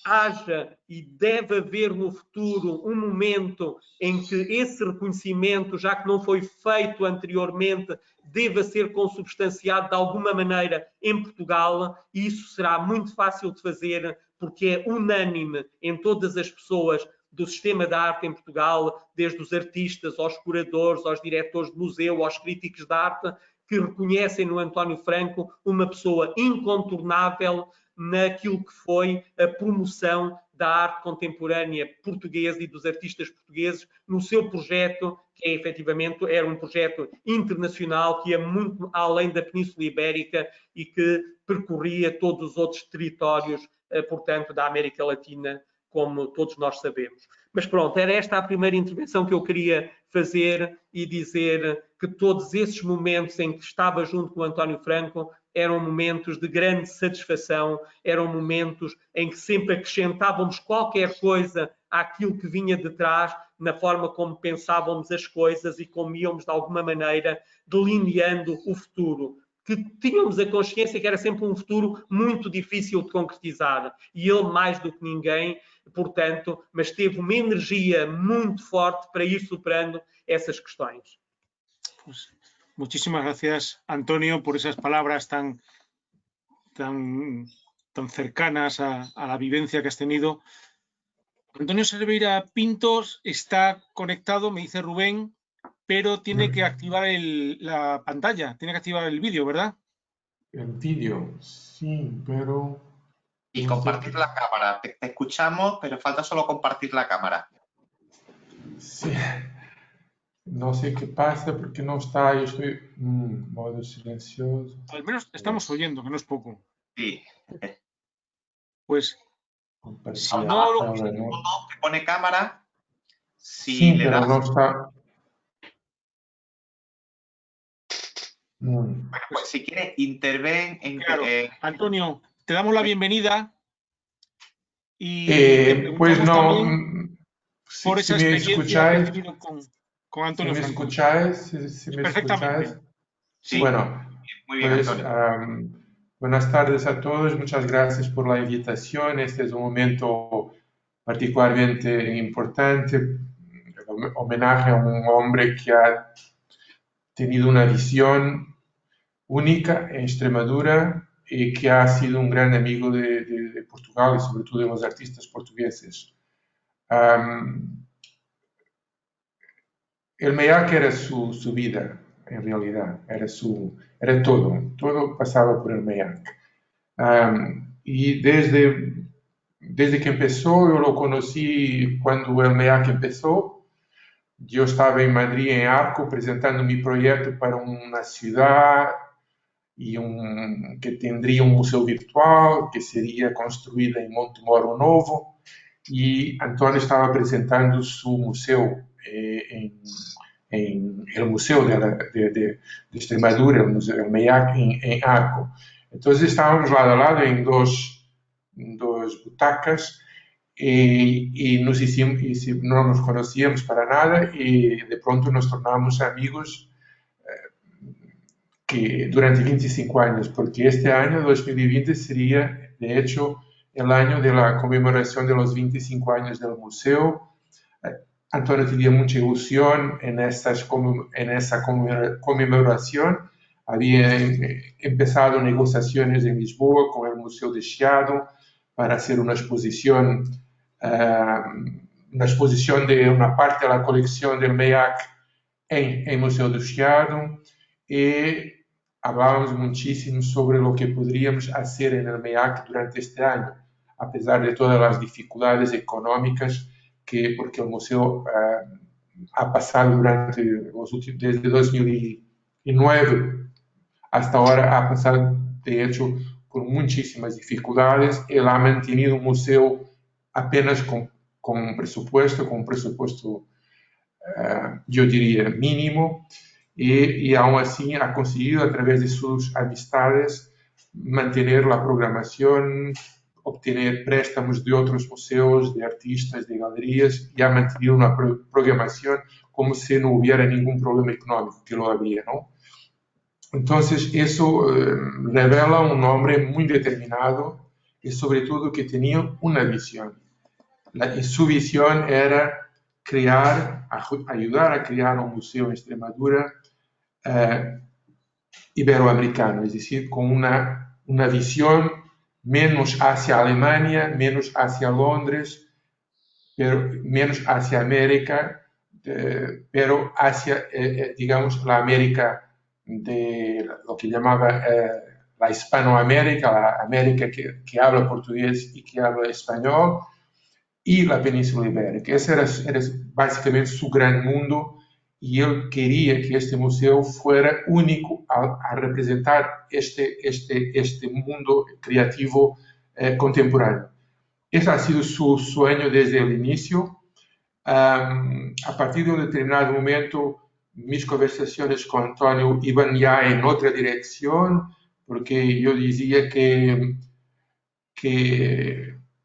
haja e deve haver no futuro um momento em que esse reconhecimento, já que não foi feito anteriormente, deva ser consubstanciado de alguma maneira em Portugal, e isso será muito fácil de fazer porque é unânime em todas as pessoas do sistema da arte em Portugal, desde os artistas, aos curadores, aos diretores de museu, aos críticos de arte, que reconhecem no António Franco uma pessoa incontornável naquilo que foi a promoção da arte contemporânea portuguesa e dos artistas portugueses no seu projeto, que é, efetivamente era um projeto internacional que ia muito além da Península Ibérica e que percorria todos os outros territórios, portanto, da América Latina, como todos nós sabemos. Mas pronto, era esta a primeira intervenção que eu queria fazer e dizer que todos esses momentos em que estava junto com o António Franco eram momentos de grande satisfação, eram momentos em que sempre acrescentávamos qualquer coisa àquilo que vinha de trás, na forma como pensávamos as coisas e como íamos, de alguma maneira, delineando o futuro. Que tínhamos a consciência que era sempre um futuro muito difícil de concretizar. E ele, mais do que ninguém, portanto, mas teve uma energia muito forte para ir superando essas questões. Pues, muchísimas gracias, Antonio, por esas palabras tan cercanas a la vivencia que has tenido. Antonio Cerveira Pintos está conectado, me dice Rubén, pero tiene que activar la pantalla, tiene que activar el vídeo, ¿verdad? El vídeo, sí, pero... Y compartir la cámara. Te escuchamos, pero falta solo compartir la cámara. Sí, no sé qué pasa porque no está, yo estoy modo silencioso. Al menos estamos oyendo, que no es poco. Sí. Pues, Compartir si no lo... ahora no. Que pone cámara, si Sí, le pero das... no está. Bueno, pues si quieres, interven en... Claro. Antonio, te damos la bienvenida y te Pues preguntamos no, también por esa si me experiencia que has escucháis, tenido con Antonio si me Franco. escucháis, si me Perfectamente. escucháis. Sí. Bueno, Muy bien, pues Antonio. buenas tardes a todos, muchas gracias por la invitación. Este es un momento particularmente importante, homenaje a un hombre que ha tenido una visión única en Extremadura y que ha sido un gran amigo de Portugal y sobre todo de los artistas portugueses. El MEAC era su vida, en realidad, era todo pasaba por el MEAC. Y desde que empezó, yo lo conocí cuando el MEAC empezó. Yo estaba en Madrid, en Arco, presentando mi proyecto para una ciudad que tendría un museo virtual, que sería construida en Montemoro Novo, y Antonio estaba presentando su museo en el Museo de Extremadura, el Museo del MEAC, en Arco. Entonces estábamos lado a lado en dos butacas y no nos conocíamos para nada y de pronto nos tornamos amigos que durante 25 años, porque este año 2020 sería, de hecho, el año de la conmemoración de los 25 años del museo. Antonio tenía mucha ilusión en esa conmemoración. Había empezado negociaciones en Lisboa con el Museo de Chiado para hacer una exposición de una parte de la colección del MEAC en el Museo de Chiado. Y hablábamos muchísimo sobre lo que podríamos hacer en el MEAC durante este año, a pesar de todas las dificultades económicas porque el museo ha pasado desde 2009 hasta ahora, ha pasado de hecho por muchísimas dificultades. Él ha mantenido un museo apenas con un presupuesto, yo diría mínimo, y aún así ha conseguido a través de sus amistades mantener la programación, obtener préstamos de otros museos, de artistas, de galerías, y ha mantenido una programación como si no hubiera ningún problema económico, que lo había, ¿no? Entonces, eso revela un hombre muy determinado y sobre todo que tenía una visión. Y su visión era ayudar a crear un museo en Extremadura iberoamericano, es decir, con una visión menos hacia Alemania, menos hacia Londres, menos hacia América, pero hacia, digamos, la América de lo que llamaba la Hispanoamérica, la América que habla portugués y que habla español, y la Península Ibérica. Ese era básicamente su gran mundo, y él quería que este museo fuera único a representar este mundo creativo contemporáneo. Ese ha sido su sueño desde el inicio. A partir de un determinado momento, mis conversaciones con Antonio iban ya en otra dirección, porque yo decía que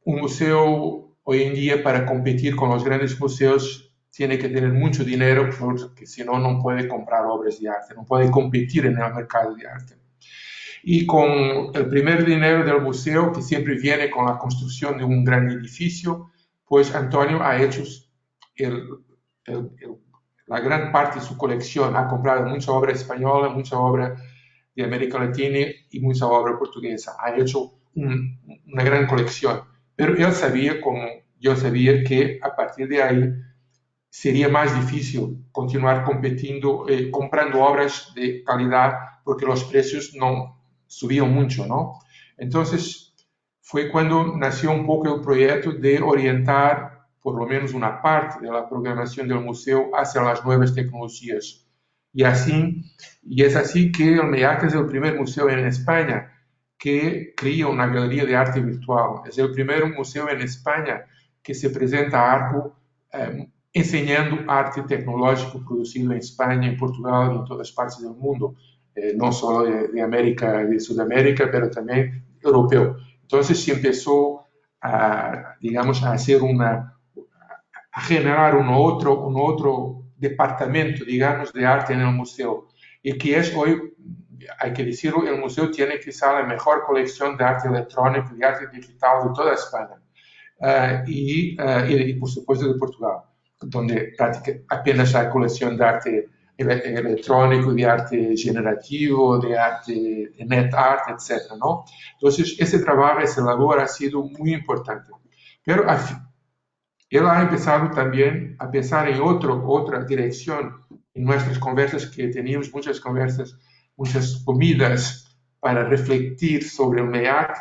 un museo hoy en día, para competir con los grandes museos, tiene que tener mucho dinero, porque si no, no puede comprar obras de arte, no puede competir en el mercado de arte. Y con el primer dinero del museo, que siempre viene con la construcción de un gran edificio, pues Antonio ha hecho la gran parte de su colección, ha comprado mucha obra española, mucha obra de América Latina y mucha obra portuguesa. Ha hecho una gran colección. Pero él sabía, como yo sabía que a partir de ahí sería más difícil continuar compitiendo, comprando obras de calidad porque los precios no subían mucho, ¿no? Entonces, fue cuando nació un poco el proyecto de orientar por lo menos una parte de la programación del museo hacia las nuevas tecnologías. Y es así que el MEAC es el primer museo en España que crea una galería de arte virtual. Es el primer museo en España que se presenta a Arco enseñando arte tecnológico producido en España, en Portugal y en todas partes del mundo, no solo de América, de Sudamérica, pero también europeo. Entonces se empezó a, digamos, a generar un otro departamento, digamos, de arte en el museo, y que es hoy, hay que decirlo, el museo tiene quizá la mejor colección de arte electrónico y arte digital de toda España, y por supuesto de Portugal, donde apenas hay colección de arte electrónico, de arte generativo, de arte, de net art, etc., ¿no? Entonces, ese trabajo, esa labor ha sido muy importante. Pero él ha empezado también a pensar en otra dirección. En nuestras conversas, que teníamos muchas conversas, muchas comidas para refletir sobre el MEAC,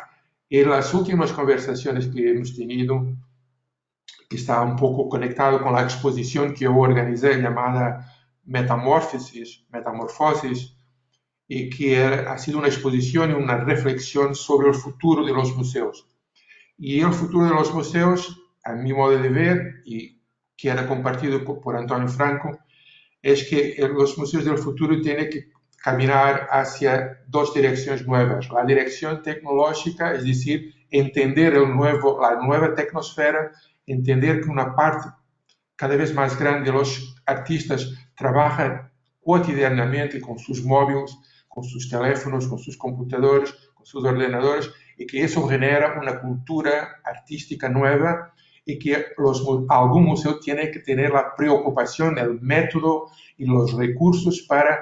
en las últimas conversaciones que hemos tenido, que está un poco conectado con la exposición que yo organizé llamada Metamorfosis, y que ha sido una exposición y una reflexión sobre el futuro de los museos. Y el futuro de los museos, a mi modo de ver, y que era compartido por Antonio Franco, es que los museos del futuro tienen que caminar hacia dos direcciones nuevas. La dirección tecnológica, es decir, entender la nueva tecnosfera, entender que una parte cada vez más grande de los artistas trabajan cotidianamente con sus móviles, con sus teléfonos, con sus computadores, con sus ordenadores, y que eso genera una cultura artística nueva, y que algún museo tiene que tener la preocupación, el método y los recursos para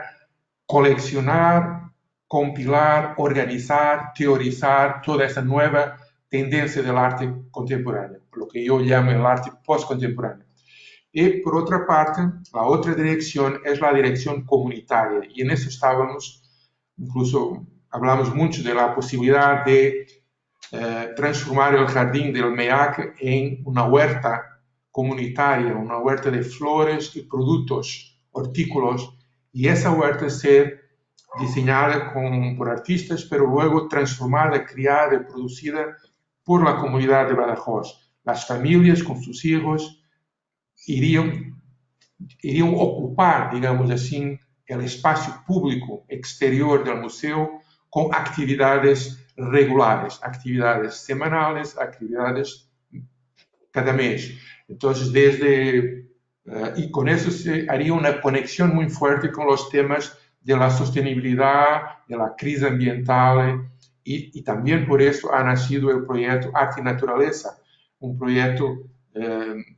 coleccionar, compilar, organizar, teorizar toda esa nueva tendencia del arte contemporáneo, lo que yo llamo el arte postcontemporáneo. Y por otra parte, la otra dirección es la dirección comunitaria, y en eso estábamos, incluso hablamos mucho de la posibilidad de transformar el jardín del MEAC en una huerta comunitaria, una huerta de flores y productos hortícolas, y esa huerta ser diseñada por artistas, pero luego transformada, criada y producida por la comunidad de Badajoz. Las familias con sus hijos iriam ocupar, digamos assim, el espacio público exterior del museo con actividades regulares, actividades semanales, actividades cada mes. Entonces, y con eso se haría una conexión muy fuerte con los temas de la sostenibilidad, de la crisis ambiental, y también por eso ha nacido el proyecto Arte y Naturaleza, un proyecto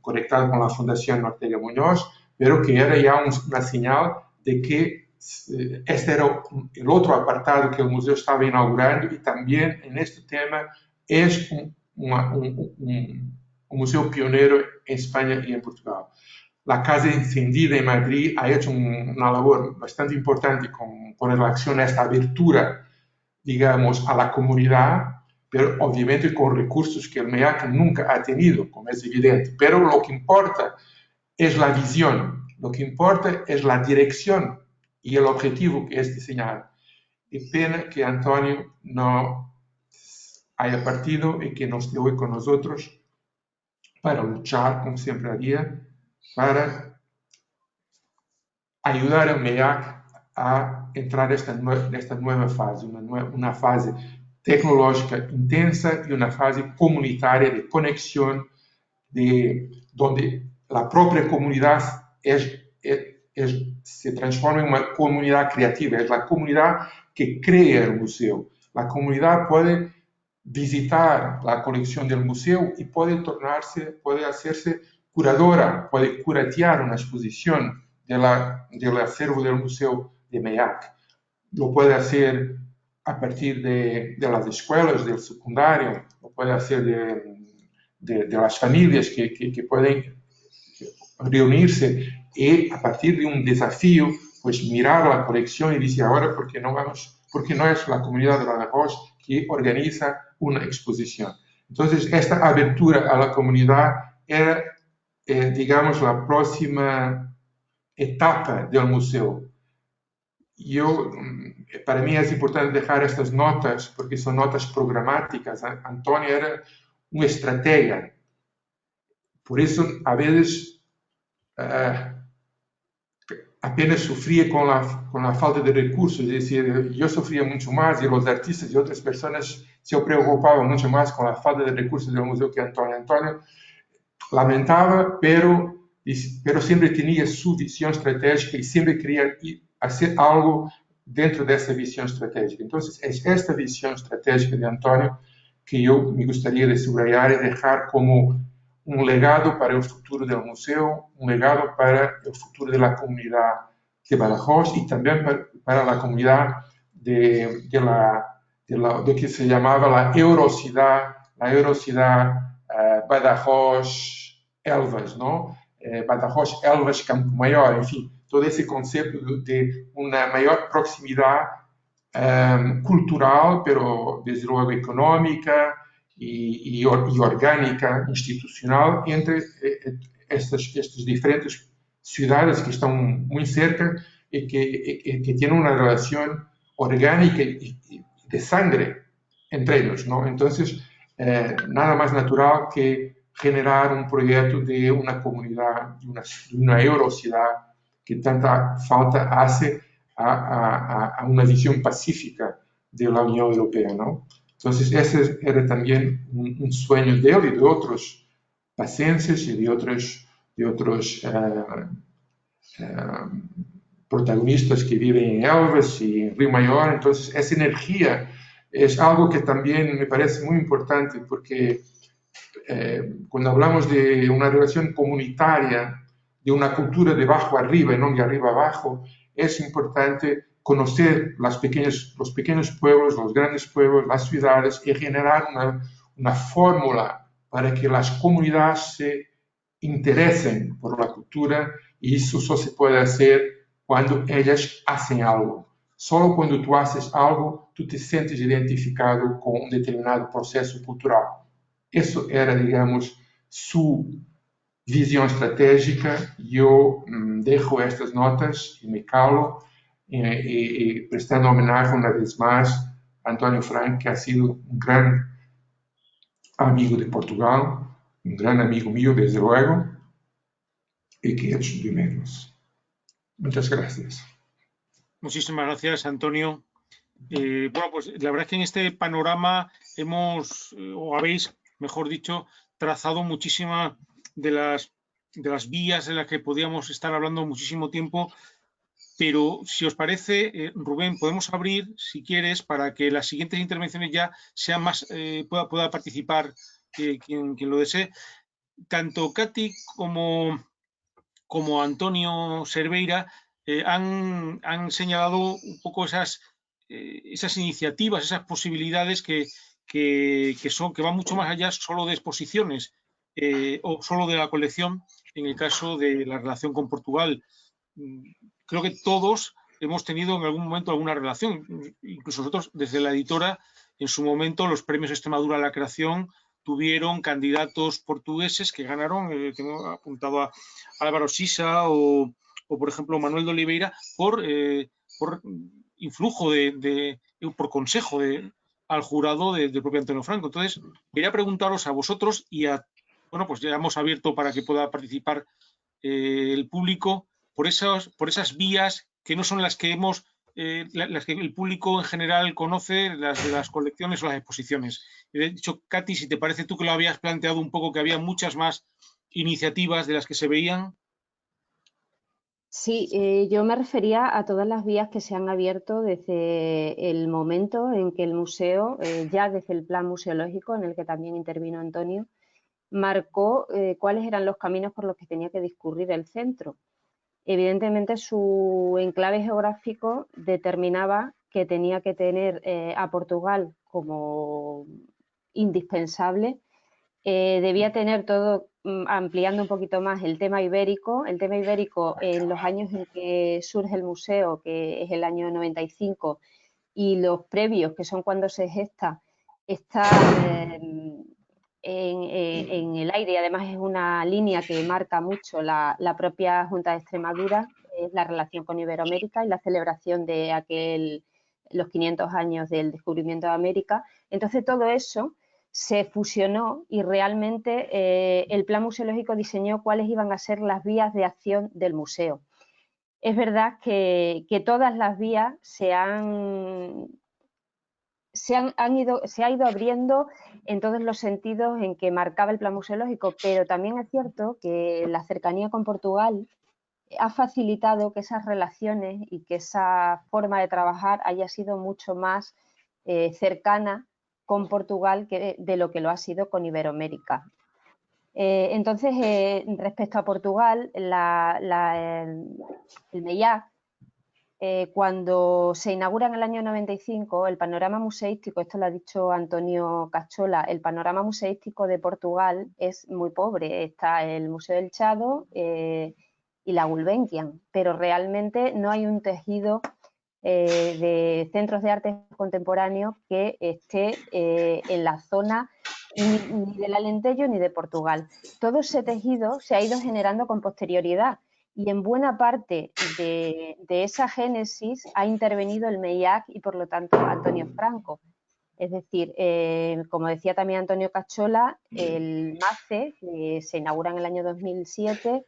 conectado con la Fundación Ortega Muñoz, pero que era ya una señal de que este era el otro apartado que el museo estaba inaugurando, y también en este tema es un museo pionero en España y en Portugal. La Casa Encendida en Madrid ha hecho una labor bastante importante con relación a esta abertura, digamos, a la comunidad, pero obviamente con recursos que el MEAC nunca ha tenido, como es evidente. Pero lo que importa es la visión, lo que importa es la dirección y el objetivo que es diseñado. Y pena que Antonio no haya partido y que no esté hoy con nosotros para luchar, como siempre haría, para ayudar al MEAC a entrar en esta nueva fase, una fase tecnológica intensa y una fase comunitaria de conexión, donde la propia comunidad se transforma en una comunidad creativa, es la comunidad que crea el museo. La comunidad puede visitar la colección del museo y puede hacerse curadora, puede curatear una exposición del acervo del Museo de MEAC. Lo puede hacer a partir de las escuelas, del secundario, lo puede hacer de las familias que pueden reunirse y a partir de un desafío, pues mirar la colección y decir ahora, ¿por qué no es la comunidad de Badajoz que organiza una exposición? Entonces, esta abertura a la comunidad era, digamos, la próxima etapa del museo. Para mí es importante dejar estas notas, porque son notas programáticas. Antonio era un estratega. Por eso, a veces, apenas sufría con la falta de recursos. Es decir, yo sufría mucho más y los artistas y otras personas se preocupaban mucho más con la falta de recursos del museo que Antonio. Antonio lamentaba, pero siempre tenía su visión estratégica y siempre quería hacer algo dentro de esa visión estratégica. Entonces, es esta visión estratégica de Antonio que yo me gustaría de subrayar y dejar como un legado para el futuro del museo, un legado para el futuro de la comunidad de Badajoz y también para la comunidad de que se llamaba la eurocidad Badajoz Elvas, ¿no? Badajoz Elvas Campo Maior, en fin, todo ese concepto de una mayor proximidad cultural, pero desde luego económica y orgánica, institucional, entre estas diferentes ciudades que están muy cerca y que tienen una relación orgánica y de sangre entre ellos, ¿no? Entonces, nada más natural que generar un proyecto de una comunidad, de una eurocidad que tanta falta hace a una visión pacífica de la Unión Europea, ¿no? Entonces, ese era también un sueño de él y de otros pacenses y de otros protagonistas que viven en Elvas y en Río Mayor. Entonces, esa energía es algo que también me parece muy importante porque cuando hablamos de una relación comunitaria, de una cultura de abajo arriba y no de arriba abajo, es importante conocer los pequeños pueblos, los grandes pueblos, las ciudades y generar una fórmula para que las comunidades se interesen por la cultura y eso solo se puede hacer cuando ellas hacen algo. Solo cuando tú haces algo, tú te sientes identificado con un determinado proceso cultural. Eso era, digamos, su visión estratégica. Yo dejo estas notas y me calo y prestando homenaje una vez más a Antonio Frank, que ha sido un gran amigo de Portugal, un gran amigo mío, desde luego, y que he hecho de menos. Muchas gracias. Muchísimas gracias, Antonio. Bueno, pues la verdad es que en este panorama habéis, mejor dicho, trazado muchísimas de las vías en las que podíamos estar hablando muchísimo tiempo, pero si os parece, Rubén, podemos abrir, si quieres, para que las siguientes intervenciones ya sean más, pueda participar quien lo desee. Tanto Katy como Antonio Cerveira han señalado un poco esas iniciativas, esas posibilidades que van mucho más allá solo de exposiciones o solo de la colección, en el caso de la relación con Portugal. Creo que todos hemos tenido en algún momento alguna relación, incluso nosotros desde la editora, en su momento los premios Extremadura a la creación tuvieron candidatos portugueses que ganaron, tengo apuntado a Álvaro Sisa o por ejemplo Manuel de Oliveira, por influjo por consejo al jurado del propio Antonio Franco. Entonces, quería preguntaros a vosotros y bueno, pues ya hemos abierto para que pueda participar el público por esas vías que no son las que las que el público en general conoce, las de las colecciones o las exposiciones. De hecho, Katy, si te parece tú que lo habías planteado un poco, que había muchas más iniciativas de las que se veían. Sí, yo me refería a todas las vías que se han abierto desde el momento en que el museo, ya desde el plan museológico, en el que también intervino Antonio, marcó cuáles eran los caminos por los que tenía que discurrir el centro. Evidentemente, su enclave geográfico determinaba que tenía que tener a Portugal como indispensable debía tener todo, ampliando un poquito más el tema ibérico. El tema ibérico en los años en que surge el museo, que es el año 95, y los previos, que son cuando se gesta, están en el aire, y además es una línea que marca mucho la propia Junta de Extremadura, es la relación con Iberoamérica y la celebración de los 500 años del descubrimiento de América. Entonces todo eso se fusionó y realmente el plan museológico diseñó cuáles iban a ser las vías de acción del museo. Es verdad que todas las vías se ha ido abriendo en todos los sentidos en que marcaba el plan museológico, pero también es cierto que la cercanía con Portugal ha facilitado que esas relaciones y que esa forma de trabajar haya sido mucho más cercana con Portugal que de lo que lo ha sido con Iberoamérica. Entonces, respecto a Portugal, el MEIAC, cuando se inaugura en el año 95 el panorama museístico, esto lo ha dicho Antonio Cachola, el panorama museístico de Portugal es muy pobre. Está el Museo del Chado y la Gulbenkian, pero realmente no hay un tejido de centros de arte contemporáneo que esté en la zona ni del Alentejo ni de Portugal. Todo ese tejido se ha ido generando con posterioridad y en buena parte de esa génesis ha intervenido el MEIAC y por lo tanto Antonio Franco. Es decir, como decía también Antonio Cachola, el MACE, que se inaugura en el año 2007,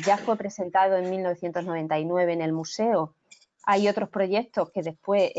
ya fue presentado en 1999 en el museo. Hay otros proyectos que después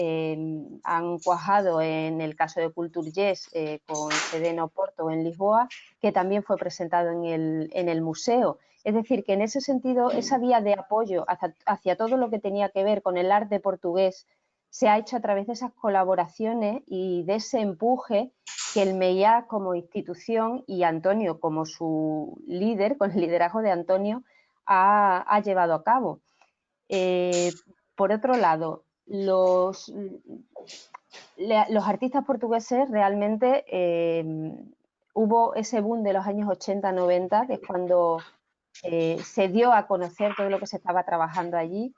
han cuajado en el caso de Culturges con sede en Oporto en Lisboa, que también fue presentado en el museo. Es decir, que en ese sentido esa vía de apoyo hacia todo lo que tenía que ver con el arte portugués se ha hecho a través de esas colaboraciones y de ese empuje que el MEIAC como institución y Antonio como su líder, con el liderazgo de Antonio, ha llevado a cabo. Por otro lado, los artistas portugueses realmente hubo ese boom de los años 80-90, que es cuando se dio a conocer todo lo que se estaba trabajando allí,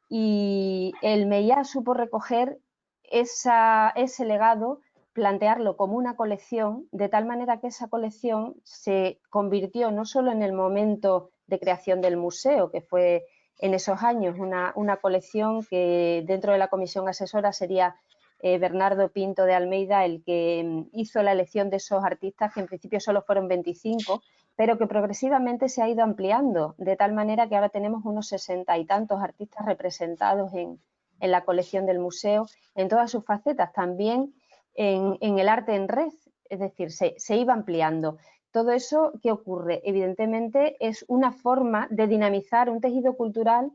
y el MEIAC supo recoger ese legado, plantearlo como una colección, de tal manera que esa colección se convirtió no solo en el momento de creación del museo, que fue en esos años una colección que dentro de la comisión asesora sería Bernardo Pinto de Almeida el que hizo la elección de esos artistas, que en principio solo fueron 25, pero que progresivamente se ha ido ampliando, de tal manera que ahora tenemos unos 60 y tantos artistas representados en la colección del museo, en todas sus facetas, también en el arte en red, es decir, se iba ampliando. Todo eso, ¿qué ocurre? Evidentemente es una forma de dinamizar un tejido cultural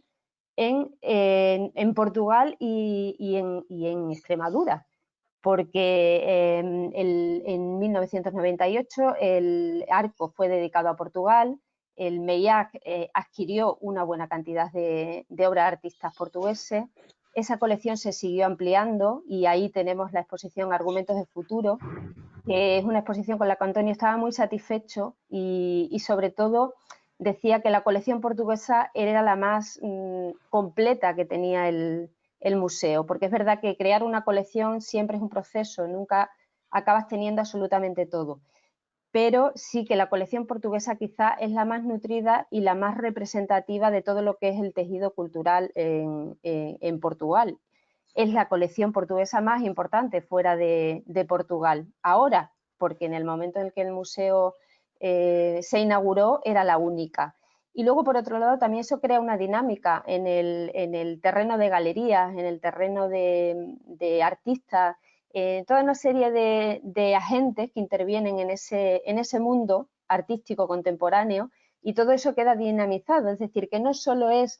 en Portugal y en Extremadura, porque en 1998 el Arco fue dedicado a Portugal, el MEIAC adquirió una buena cantidad de obras de artistas portugueses, esa colección se siguió ampliando y ahí tenemos la exposición Argumentos de Futuro, que es una exposición con la que Antonio estaba muy satisfecho y sobre todo decía que la colección portuguesa era la más completa que tenía el museo, porque es verdad que crear una colección siempre es un proceso, nunca acabas teniendo absolutamente todo, pero sí que la colección portuguesa quizá es la más nutrida y la más representativa de todo lo que es el tejido cultural en Portugal. Es la colección portuguesa más importante fuera de Portugal. Ahora, porque en el momento en el que el museo se inauguró era la única. Y luego, por otro lado, también eso crea una dinámica en el terreno de galerías, en el terreno de artistas, toda una serie de agentes que intervienen en ese mundo artístico contemporáneo, y todo eso queda dinamizado. Es decir, que no solo es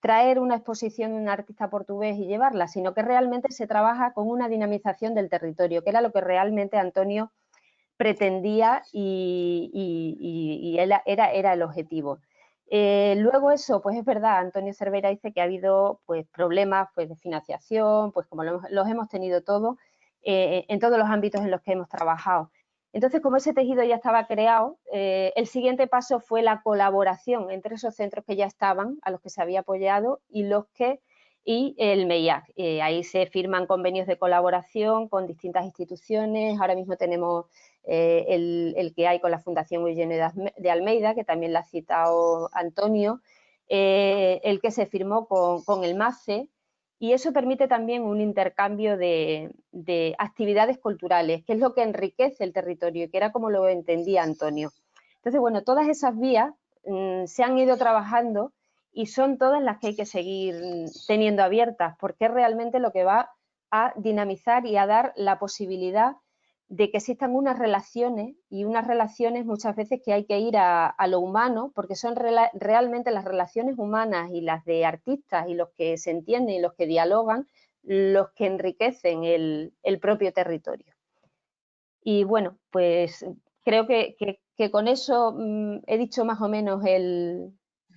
traer una exposición de un artista portugués y llevarla, sino que realmente se trabaja con una dinamización del territorio, que era lo que realmente Antonio pretendía y era el objetivo. Luego eso, pues es verdad, Antonio Cervera dice que ha habido pues, problemas pues, de financiación, pues como los hemos tenido todos, en todos los ámbitos en los que hemos trabajado. Entonces, como ese tejido ya estaba creado, el siguiente paso fue la colaboración entre esos centros que ya estaban, a los que se había apoyado, y el MEIAC. Ahí se firman convenios de colaboración con distintas instituciones. Ahora mismo tenemos el que hay con la Fundación Eugenio de Almeida, que también la ha citado Antonio, el que se firmó con el MACE, y eso permite también un intercambio de actividades culturales, que es lo que enriquece el territorio, que era como lo entendía Antonio. Entonces, bueno, todas esas vías se han ido trabajando y son todas las que hay que seguir teniendo abiertas, porque es realmente lo que va a dinamizar y a dar la posibilidad de que existan unas relaciones, y unas relaciones muchas veces que hay que ir a lo humano, porque son realmente las relaciones humanas y las de artistas y los que se entienden y los que dialogan, los que enriquecen el propio territorio. Y bueno, pues creo que con eso he dicho más o menos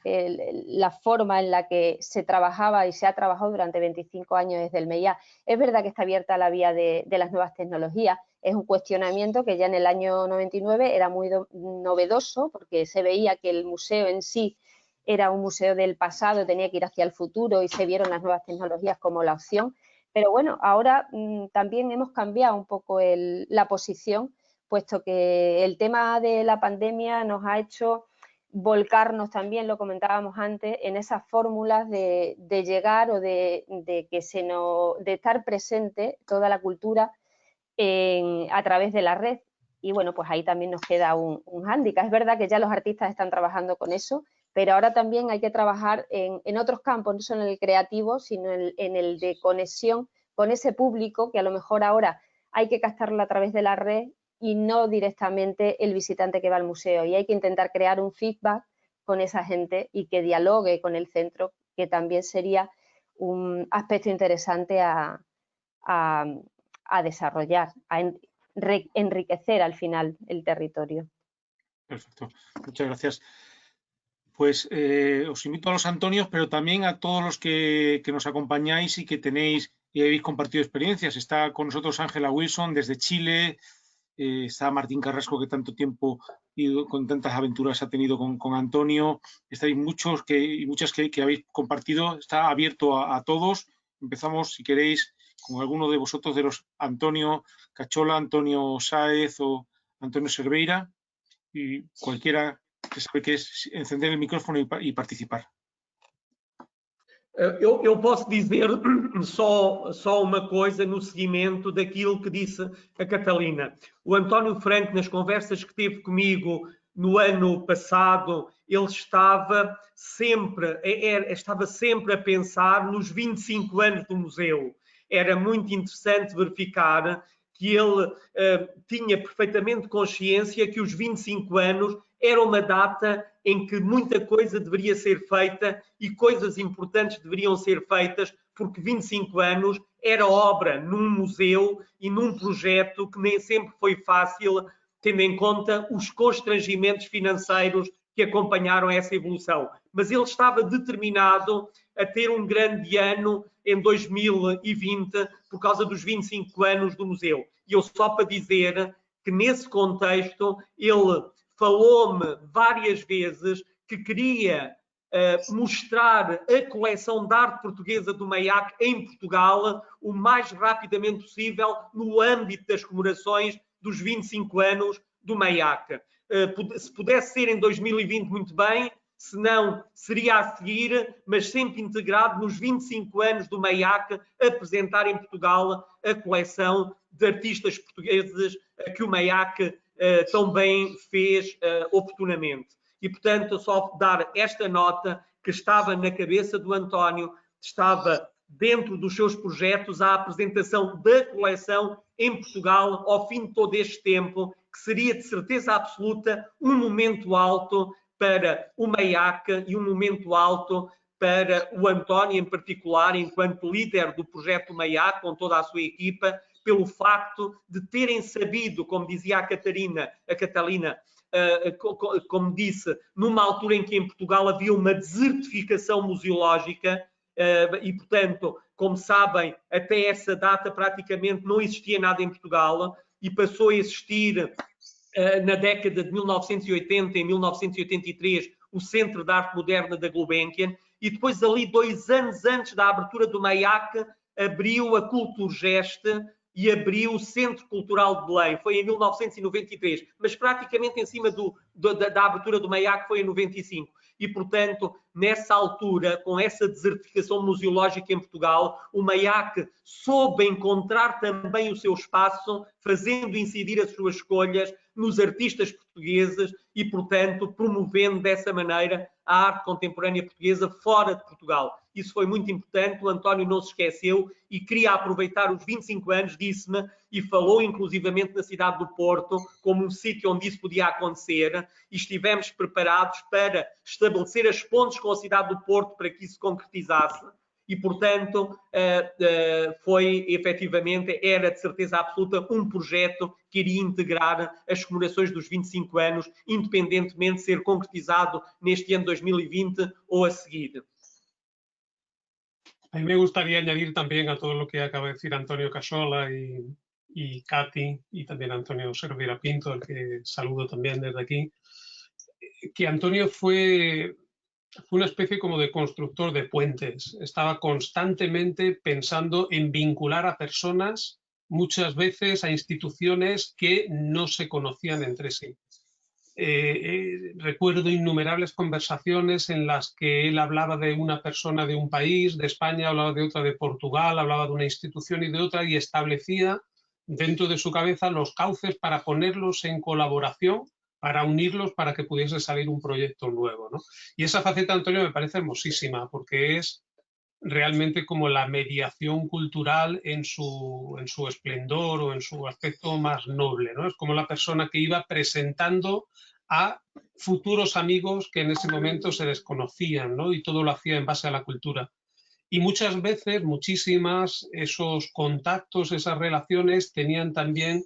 la forma en la que se trabajaba y se ha trabajado durante 25 años desde el MEIAC. Es verdad que está abierta la vía de las nuevas tecnologías. Es un cuestionamiento que ya en el año 99 era muy novedoso, porque se veía que el museo en sí era un museo del pasado, tenía que ir hacia el futuro, y se vieron las nuevas tecnologías como la opción. Pero bueno, ahora también hemos cambiado un poco la posición, puesto que el tema de la pandemia nos ha hecho volcarnos también, lo comentábamos antes, en esas fórmulas de llegar o de estar presente toda la cultura a través de la red. Y bueno, pues ahí también nos queda un hándicap. Es verdad que ya los artistas están trabajando con eso, pero ahora también hay que trabajar en otros campos, no solo en el creativo, sino en el de conexión con ese público, que a lo mejor ahora hay que captarlo a través de la red y no directamente el visitante que va al museo. Y hay que intentar crear un feedback con esa gente y que dialogue con el centro, que también sería un aspecto interesante a desarrollar, a enriquecer al final el territorio. Perfecto, muchas gracias. Pues os invito a los Antonios, pero también a todos los que nos acompañáis y que tenéis y habéis compartido experiencias. Está con nosotros Ángela Wilson desde Chile, está Martín Carrasco, que tanto tiempo y con tantas aventuras ha tenido con Antonio. Estáis muchos y muchas que habéis compartido. Está abierto a todos. Empezamos, si queréis, con alguno de vosotros, de los Antonio Cachola, Antonio Sáez o Antonio Cerveira, y cualquiera que sabe que es encender el micrófono y participar. Eu posso dizer só uma coisa no seguimento daquilo que disse a Catalina. O António Franco, nas conversas que teve comigo no ano passado, ele estava sempre a pensar nos 25 anos do museu. Era muito interessante verificar que ele tinha perfeitamente consciência que os 25 anos era uma data em que muita coisa deveria ser feita e coisas importantes deveriam ser feitas, porque 25 anos era obra num museu e num projeto que nem sempre foi fácil, tendo em conta os constrangimentos financeiros que acompanharam essa evolução. Mas ele estava determinado a ter um grande ano em 2020 por causa dos 25 anos do museu. E eu só para dizer que nesse contexto ele falou-me várias vezes que queria mostrar a coleção de arte portuguesa do MEIAC em Portugal o mais rapidamente possível no âmbito das comemorações dos 25 anos do MEIAC. Se pudesse ser em 2020, muito bem, se não, seria a seguir, mas sempre integrado nos 25 anos do MEIAC, apresentar em Portugal a coleção de artistas portugueses que o MEIAC também fez oportunamente. E, portanto, só dar esta nota que estava na cabeça do António, estava dentro dos seus projetos a apresentação da coleção em Portugal ao fim de todo este tempo, que seria de certeza absoluta um momento alto para o MEIAC e um momento alto para o António em particular, enquanto líder do projeto MEIAC, com toda a sua equipa, pelo facto de terem sabido, como dizia a Catalina, como disse, numa altura em que em Portugal havia uma desertificação museológica e, portanto, como sabem, até essa data praticamente não existia nada em Portugal e passou a existir na década de 1980 e 1983, o Centro de Arte Moderna da Gulbenkian, e depois ali 2 anos antes da abertura do MAIAC, abriu a Culturgest e abriu o Centro Cultural de Belém. Foi em 1993, mas praticamente em cima da abertura do MAIAC foi em 95. E, portanto, nessa altura, com essa desertificação museológica em Portugal, o MAIAC soube encontrar também o seu espaço, fazendo incidir as suas escolhas nos artistas portugueses e, portanto, promovendo dessa maneira a arte contemporânea portuguesa fora de Portugal. Isso foi muito importante, o António não se esqueceu e queria aproveitar os 25 anos, disse-me, e falou inclusivamente na cidade do Porto como um sítio onde isso podia acontecer, e estivemos preparados para estabelecer as pontes com a cidade do Porto para que isso se concretizasse. E, portanto, foi efetivamente, era de certeza absoluta um projeto que iria integrar as comemorações dos 25 anos, independentemente de ser concretizado neste ano 2020 ou a seguir. A mí me gustaría añadir también a todo lo que acaba de decir Antonio Cassola y Katy, y también Antonio Cervera Pinto, al que saludo también desde aquí, que Antonio fue una especie como de constructor de puentes. Estaba constantemente pensando en vincular a personas, muchas veces a instituciones que no se conocían entre sí. Recuerdo innumerables conversaciones en las que él hablaba de una persona de un país, de España, hablaba de otra de Portugal, hablaba de una institución y de otra, y establecía dentro de su cabeza los cauces para ponerlos en colaboración, para unirlos para que pudiese salir un proyecto nuevo, ¿no? Y esa faceta, Antonio, me parece hermosísima, porque es realmente como la mediación cultural en su esplendor o en su aspecto más noble, ¿no? Es como la persona que iba presentando a futuros amigos que en ese momento se desconocían, ¿no? Y todo lo hacía en base a la cultura. Y muchas veces, muchísimas, esos contactos, esas relaciones tenían también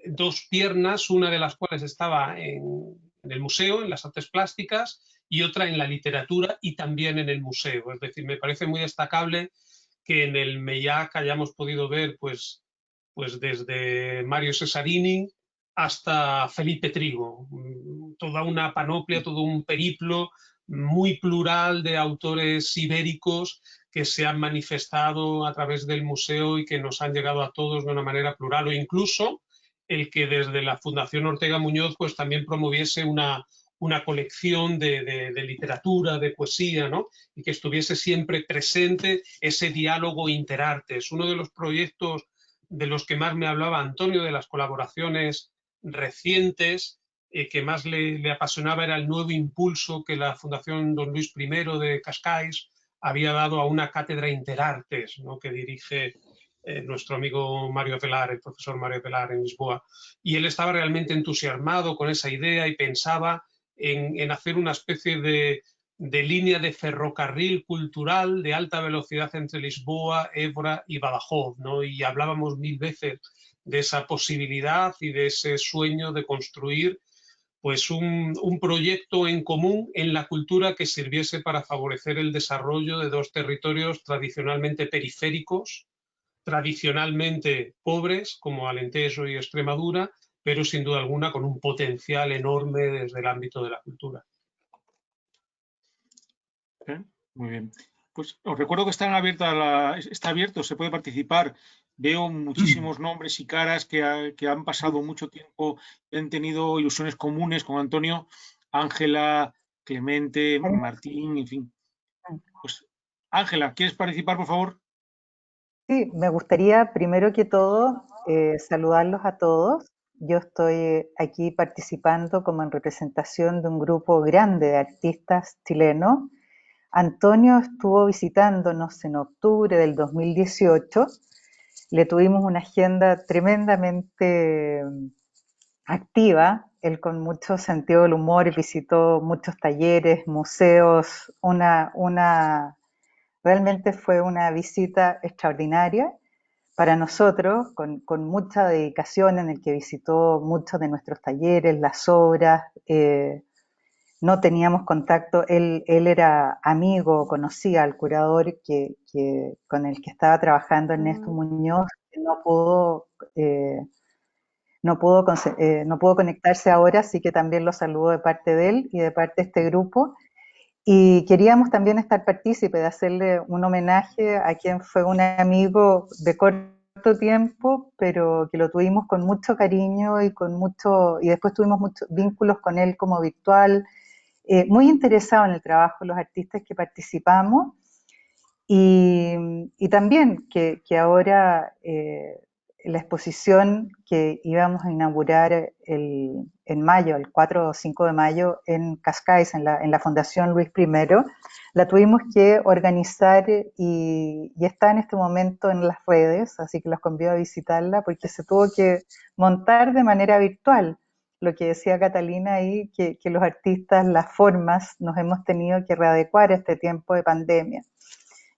2 piernas, una de las cuales estaba en el museo, en las artes plásticas, y otra en la literatura y también en el museo. Es decir, me parece muy destacable que en el MEIAC hayamos podido ver pues desde Mario Cesarini hasta Felipe Trigo, toda una panoplia, todo un periplo muy plural de autores ibéricos que se han manifestado a través del museo y que nos han llegado a todos de una manera plural, o incluso el que desde la Fundación Ortega Muñoz pues también promoviese una colección de literatura, de poesía, ¿no? Y que estuviese siempre presente ese diálogo interartes. Uno de los proyectos de los que más me hablaba Antonio, de las colaboraciones recientes, que más le apasionaba, era el nuevo impulso que la Fundación Don Luis I de Cascais había dado a una cátedra interartes, ¿no? Que dirige nuestro amigo Mario Pelar, el profesor Mario Pelar en Lisboa. Y él estaba realmente entusiasmado con esa idea y pensaba en hacer una especie de línea de ferrocarril cultural de alta velocidad entre Lisboa, Évora y Badajoz, ¿no? Y hablábamos 1000 veces de esa posibilidad y de ese sueño de construir pues un proyecto en común en la cultura que sirviese para favorecer el desarrollo de 2 territorios tradicionalmente periféricos, tradicionalmente pobres, como Alentejo y Extremadura, pero sin duda alguna con un potencial enorme desde el ámbito de la cultura. Muy bien. Pues os recuerdo que está abierto, se puede participar. Veo muchísimos nombres y caras que han pasado mucho tiempo, han tenido ilusiones comunes con Antonio, Ángela, Clemente, Martín, en fin. Pues, Ángela, ¿quieres participar, por favor? Sí, me gustaría primero que todo saludarlos a todos. Yo estoy aquí participando como en representación de un grupo grande de artistas chilenos. Antonio estuvo visitándonos en octubre del 2018. Le tuvimos una agenda tremendamente activa. Él con mucho sentido del humor visitó muchos talleres, museos, realmente fue una visita extraordinaria para nosotros, con mucha dedicación, en el que visitó muchos de nuestros talleres, las obras. No teníamos contacto, él era amigo, conocía al curador con el que estaba trabajando, Ernesto Muñoz, no pudo no pudo conectarse ahora, así que también lo saludo de parte de él y de parte de este grupo. Y queríamos también estar partícipe de hacerle un homenaje a quien fue un amigo de corto tiempo, pero que lo tuvimos con mucho cariño y después tuvimos muchos vínculos con él como virtual, muy interesado en el trabajo de los artistas que participamos, y también que ahora la exposición que íbamos a inaugurar en mayo, el 4 o 5 de mayo, en Cascais, en la Fundación Luis I, la tuvimos que organizar y está en este momento en las redes, así que los convido a visitarla porque se tuvo que montar de manera virtual. Lo que decía Catalina ahí, que los artistas, las formas, nos hemos tenido que readecuar a este tiempo de pandemia.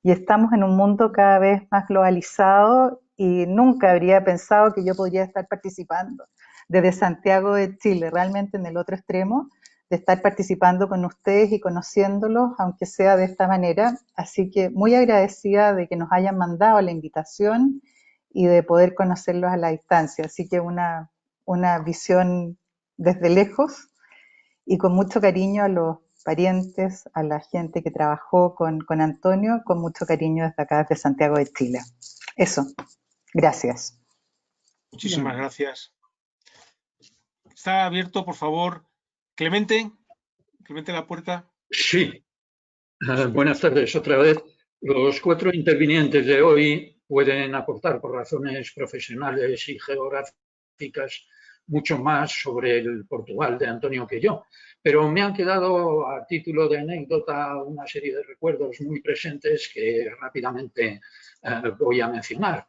Y estamos en un mundo cada vez más globalizado y nunca habría pensado que yo podría estar participando desde Santiago de Chile, realmente en el otro extremo, de estar participando con ustedes y conociéndolos, aunque sea de esta manera. Así que muy agradecida de que nos hayan mandado la invitación y de poder conocerlos a la distancia. Así que una visión desde lejos y con mucho cariño a los parientes, a la gente que trabajó con Antonio, con mucho cariño desde acá, desde Santiago de Chile. Eso, gracias. Muchísimas gracias. Está abierto, por favor, Clemente. Clemente, la puerta. Sí. Buenas tardes otra vez. Los 4 intervinientes de hoy pueden aportar por razones profesionales y geográficas mucho más sobre el Portugal de Antonio que yo, pero me han quedado a título de anécdota una serie de recuerdos muy presentes que rápidamente voy a mencionar.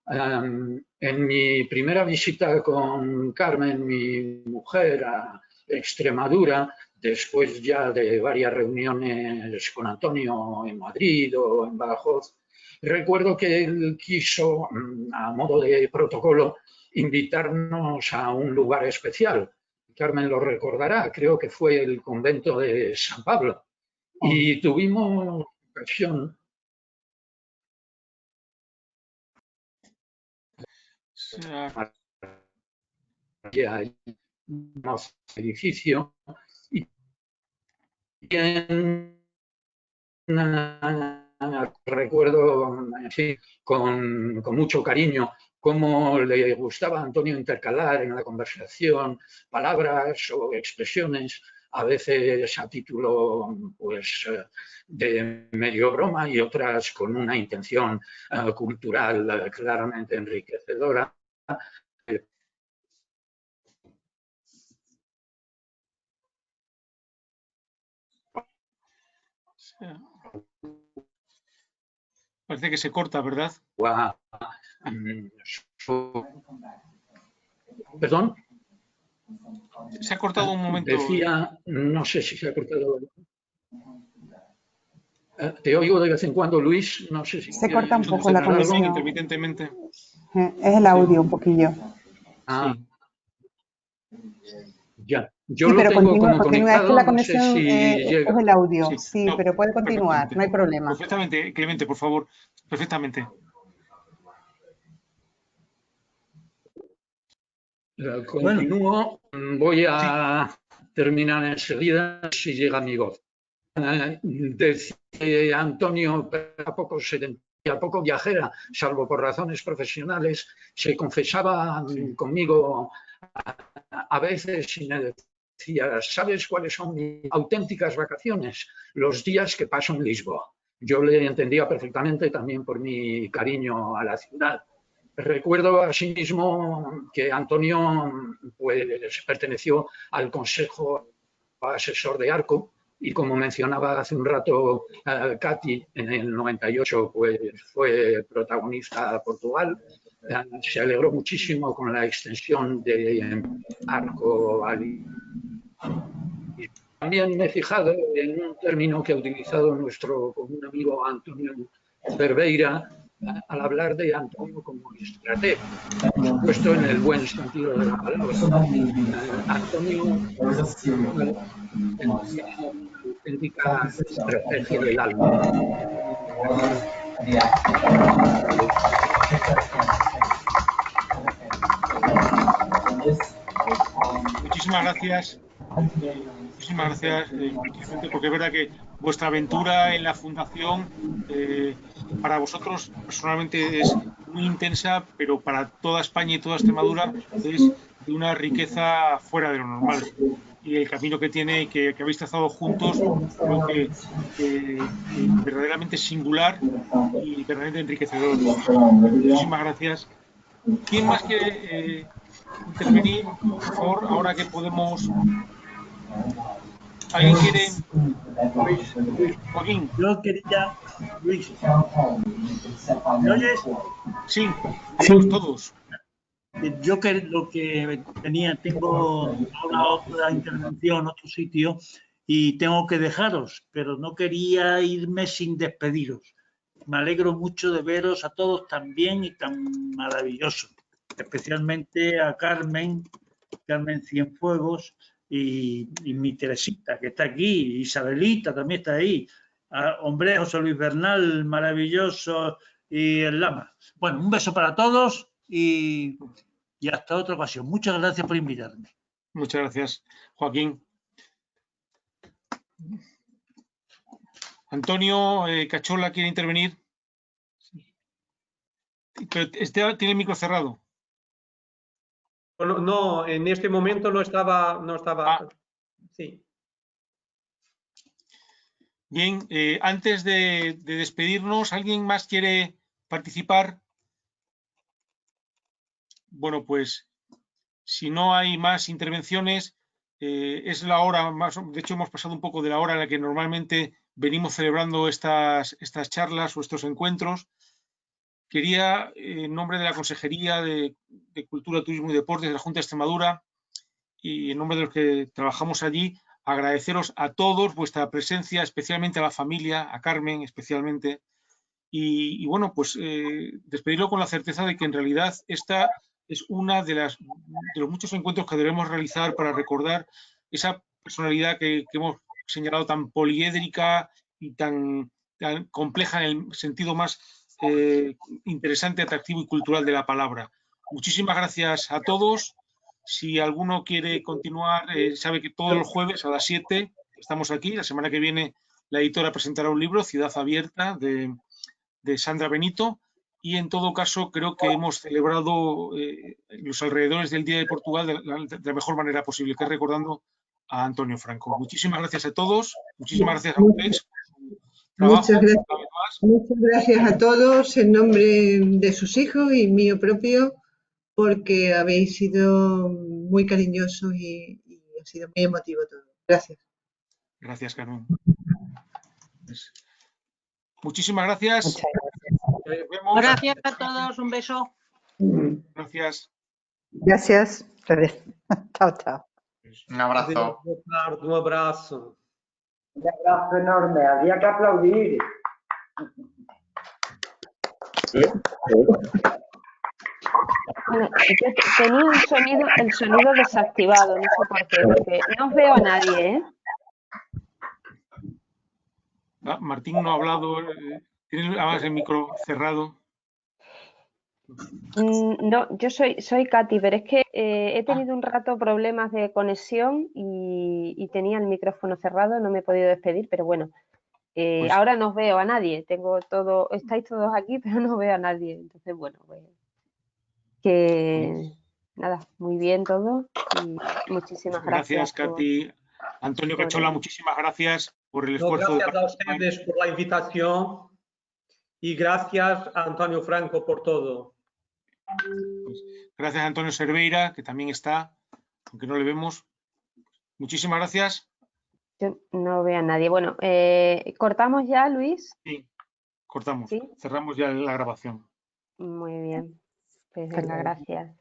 En mi primera visita con Carmen, mi mujer, a Extremadura, después ya de varias reuniones con Antonio en Madrid o en Badajoz, recuerdo que él quiso, a modo de protocolo, invitarnos a un lugar especial. Carmen lo recordará, creo que fue el convento de San Pablo. Y tuvimos ocasión. Hay un edificio y recuerdo sí, con mucho cariño cómo le gustaba a Antonio intercalar en la conversación palabras o expresiones, a veces a título pues, de medio broma y otras con una intención cultural claramente enriquecedora. Parece que se corta, ¿verdad? ¿Perdón? Se ha cortado un momento. Decía, no sé si se ha cortado. Te oigo de vez en cuando, Luis. No sé si se corta un poco la conexión. Intermitentemente. Es el audio un poquillo. Ah. Sí. Ya. Yo sí, pero lo tengo continúa, como conectado, es que la conexión no sé si es el audio. Sí, Sí, no, pero puede continuar, no hay problema. Perfectamente, Clemente, por favor. Perfectamente. Continúo. Voy a terminar enseguida si llega mi voz. Decía Antonio, poco viajera, salvo por razones profesionales, se confesaba conmigo a veces y me decía, ¿sabes cuáles son mis auténticas vacaciones? Los días que paso en Lisboa. Yo le entendía perfectamente también por mi cariño a la ciudad. Recuerdo asimismo que Antonio pues, perteneció al Consejo Asesor de Arco y como mencionaba hace un rato Katy, en el 98 pues, fue protagonista de Portugal. Se alegró muchísimo con la extensión de Arco al... También me he fijado en un término que ha utilizado nuestro común amigo Antonio Cerveira al hablar de Antonio como estratega, por supuesto en el buen sentido de la palabra. Antonio una auténtica estrategia del alma. muchísimas gracias. Muchísimas gracias, porque es verdad que vuestra aventura en la fundación para vosotros personalmente es muy intensa, pero para toda España y toda Extremadura es de una riqueza fuera de lo normal. Y el camino que tiene, que habéis trazado juntos, creo que verdaderamente singular y verdaderamente enriquecedor. Muchísimas gracias. ¿Quién más quiere intervenir? Por favor, ahora que podemos... ¿Alguien quiere? Joaquín. Yo quería, Luis, ¿me oyes? Sí, oímos todos. Yo que lo que tengo ahora otra intervención, otro sitio, y tengo que dejaros, pero no quería irme sin despediros. Me alegro mucho de veros a todos tan bien y tan maravilloso, especialmente a Carmen Cienfuegos y mi Teresita, que está aquí, Isabelita también está ahí, hombre, José Luis Bernal, maravilloso, y el Lama. Bueno, un beso para todos y hasta otra ocasión. Muchas gracias por invitarme. Muchas gracias, Joaquín. Antonio Cachola quiere intervenir. Pero tiene el micro cerrado. No, en este momento no estaba. Sí. Bien, antes de despedirnos, ¿alguien más quiere participar? Bueno, pues si no hay más intervenciones, es la hora más, de hecho hemos pasado un poco de la hora en la que normalmente venimos celebrando estas charlas o estos encuentros. Quería, en nombre de la Consejería de Cultura, Turismo y Deportes de la Junta de Extremadura y en nombre de los que trabajamos allí, agradeceros a todos vuestra presencia, especialmente a la familia, a Carmen especialmente, y bueno, pues despedirlo con la certeza de que en realidad esta es una de los muchos encuentros que debemos realizar para recordar esa personalidad que hemos señalado tan poliédrica y tan compleja en el sentido más interesante, atractivo y cultural de la palabra. Muchísimas gracias a todos. Si alguno quiere continuar, sabe que todos los jueves a las 7 estamos aquí. La semana que viene la editora presentará un libro, Ciudad Abierta, de Sandra Benito, y en todo caso creo que hemos celebrado los alrededores del Día de Portugal de la mejor manera posible, que es recordando a Antonio Franco. Muchísimas gracias a todos, muchísimas gracias a ustedes. Muchas gracias a todos en nombre de sus hijos y mío propio, porque habéis sido muy cariñosos y ha sido muy emotivo todo. Gracias. Gracias, Carmen. Muchísimas gracias. Vemos. Gracias a todos, un beso. Gracias. Gracias. Chao, chao. Un abrazo. Un abrazo. Un abrazo enorme. Había que aplaudir. Bueno, yo tenía el sonido desactivado, no sé por qué, porque no veo a nadie, ¿eh? Martín no ha hablado, tiene además el micro cerrado. No, yo soy Katy, pero es que he tenido un rato problemas de conexión y tenía el micrófono cerrado, no me he podido despedir, pero bueno, Pues, ahora no veo a nadie, estáis todos aquí, pero no veo a nadie, entonces bueno, pues que nada, muy bien todo y muchísimas gracias, gracias. Katy. Antonio Cachola, muchísimas gracias por el esfuerzo. Gracias a ustedes por la invitación y gracias a Antonio Franco por todo. Pues, gracias a Antonio Cerveira, que también está, aunque no le vemos. Muchísimas gracias. Yo no veo a nadie. Bueno, ¿cortamos ya, Luis? Sí, cortamos. ¿Sí? Cerramos ya la grabación. Muy bien. Pues venga, gracias.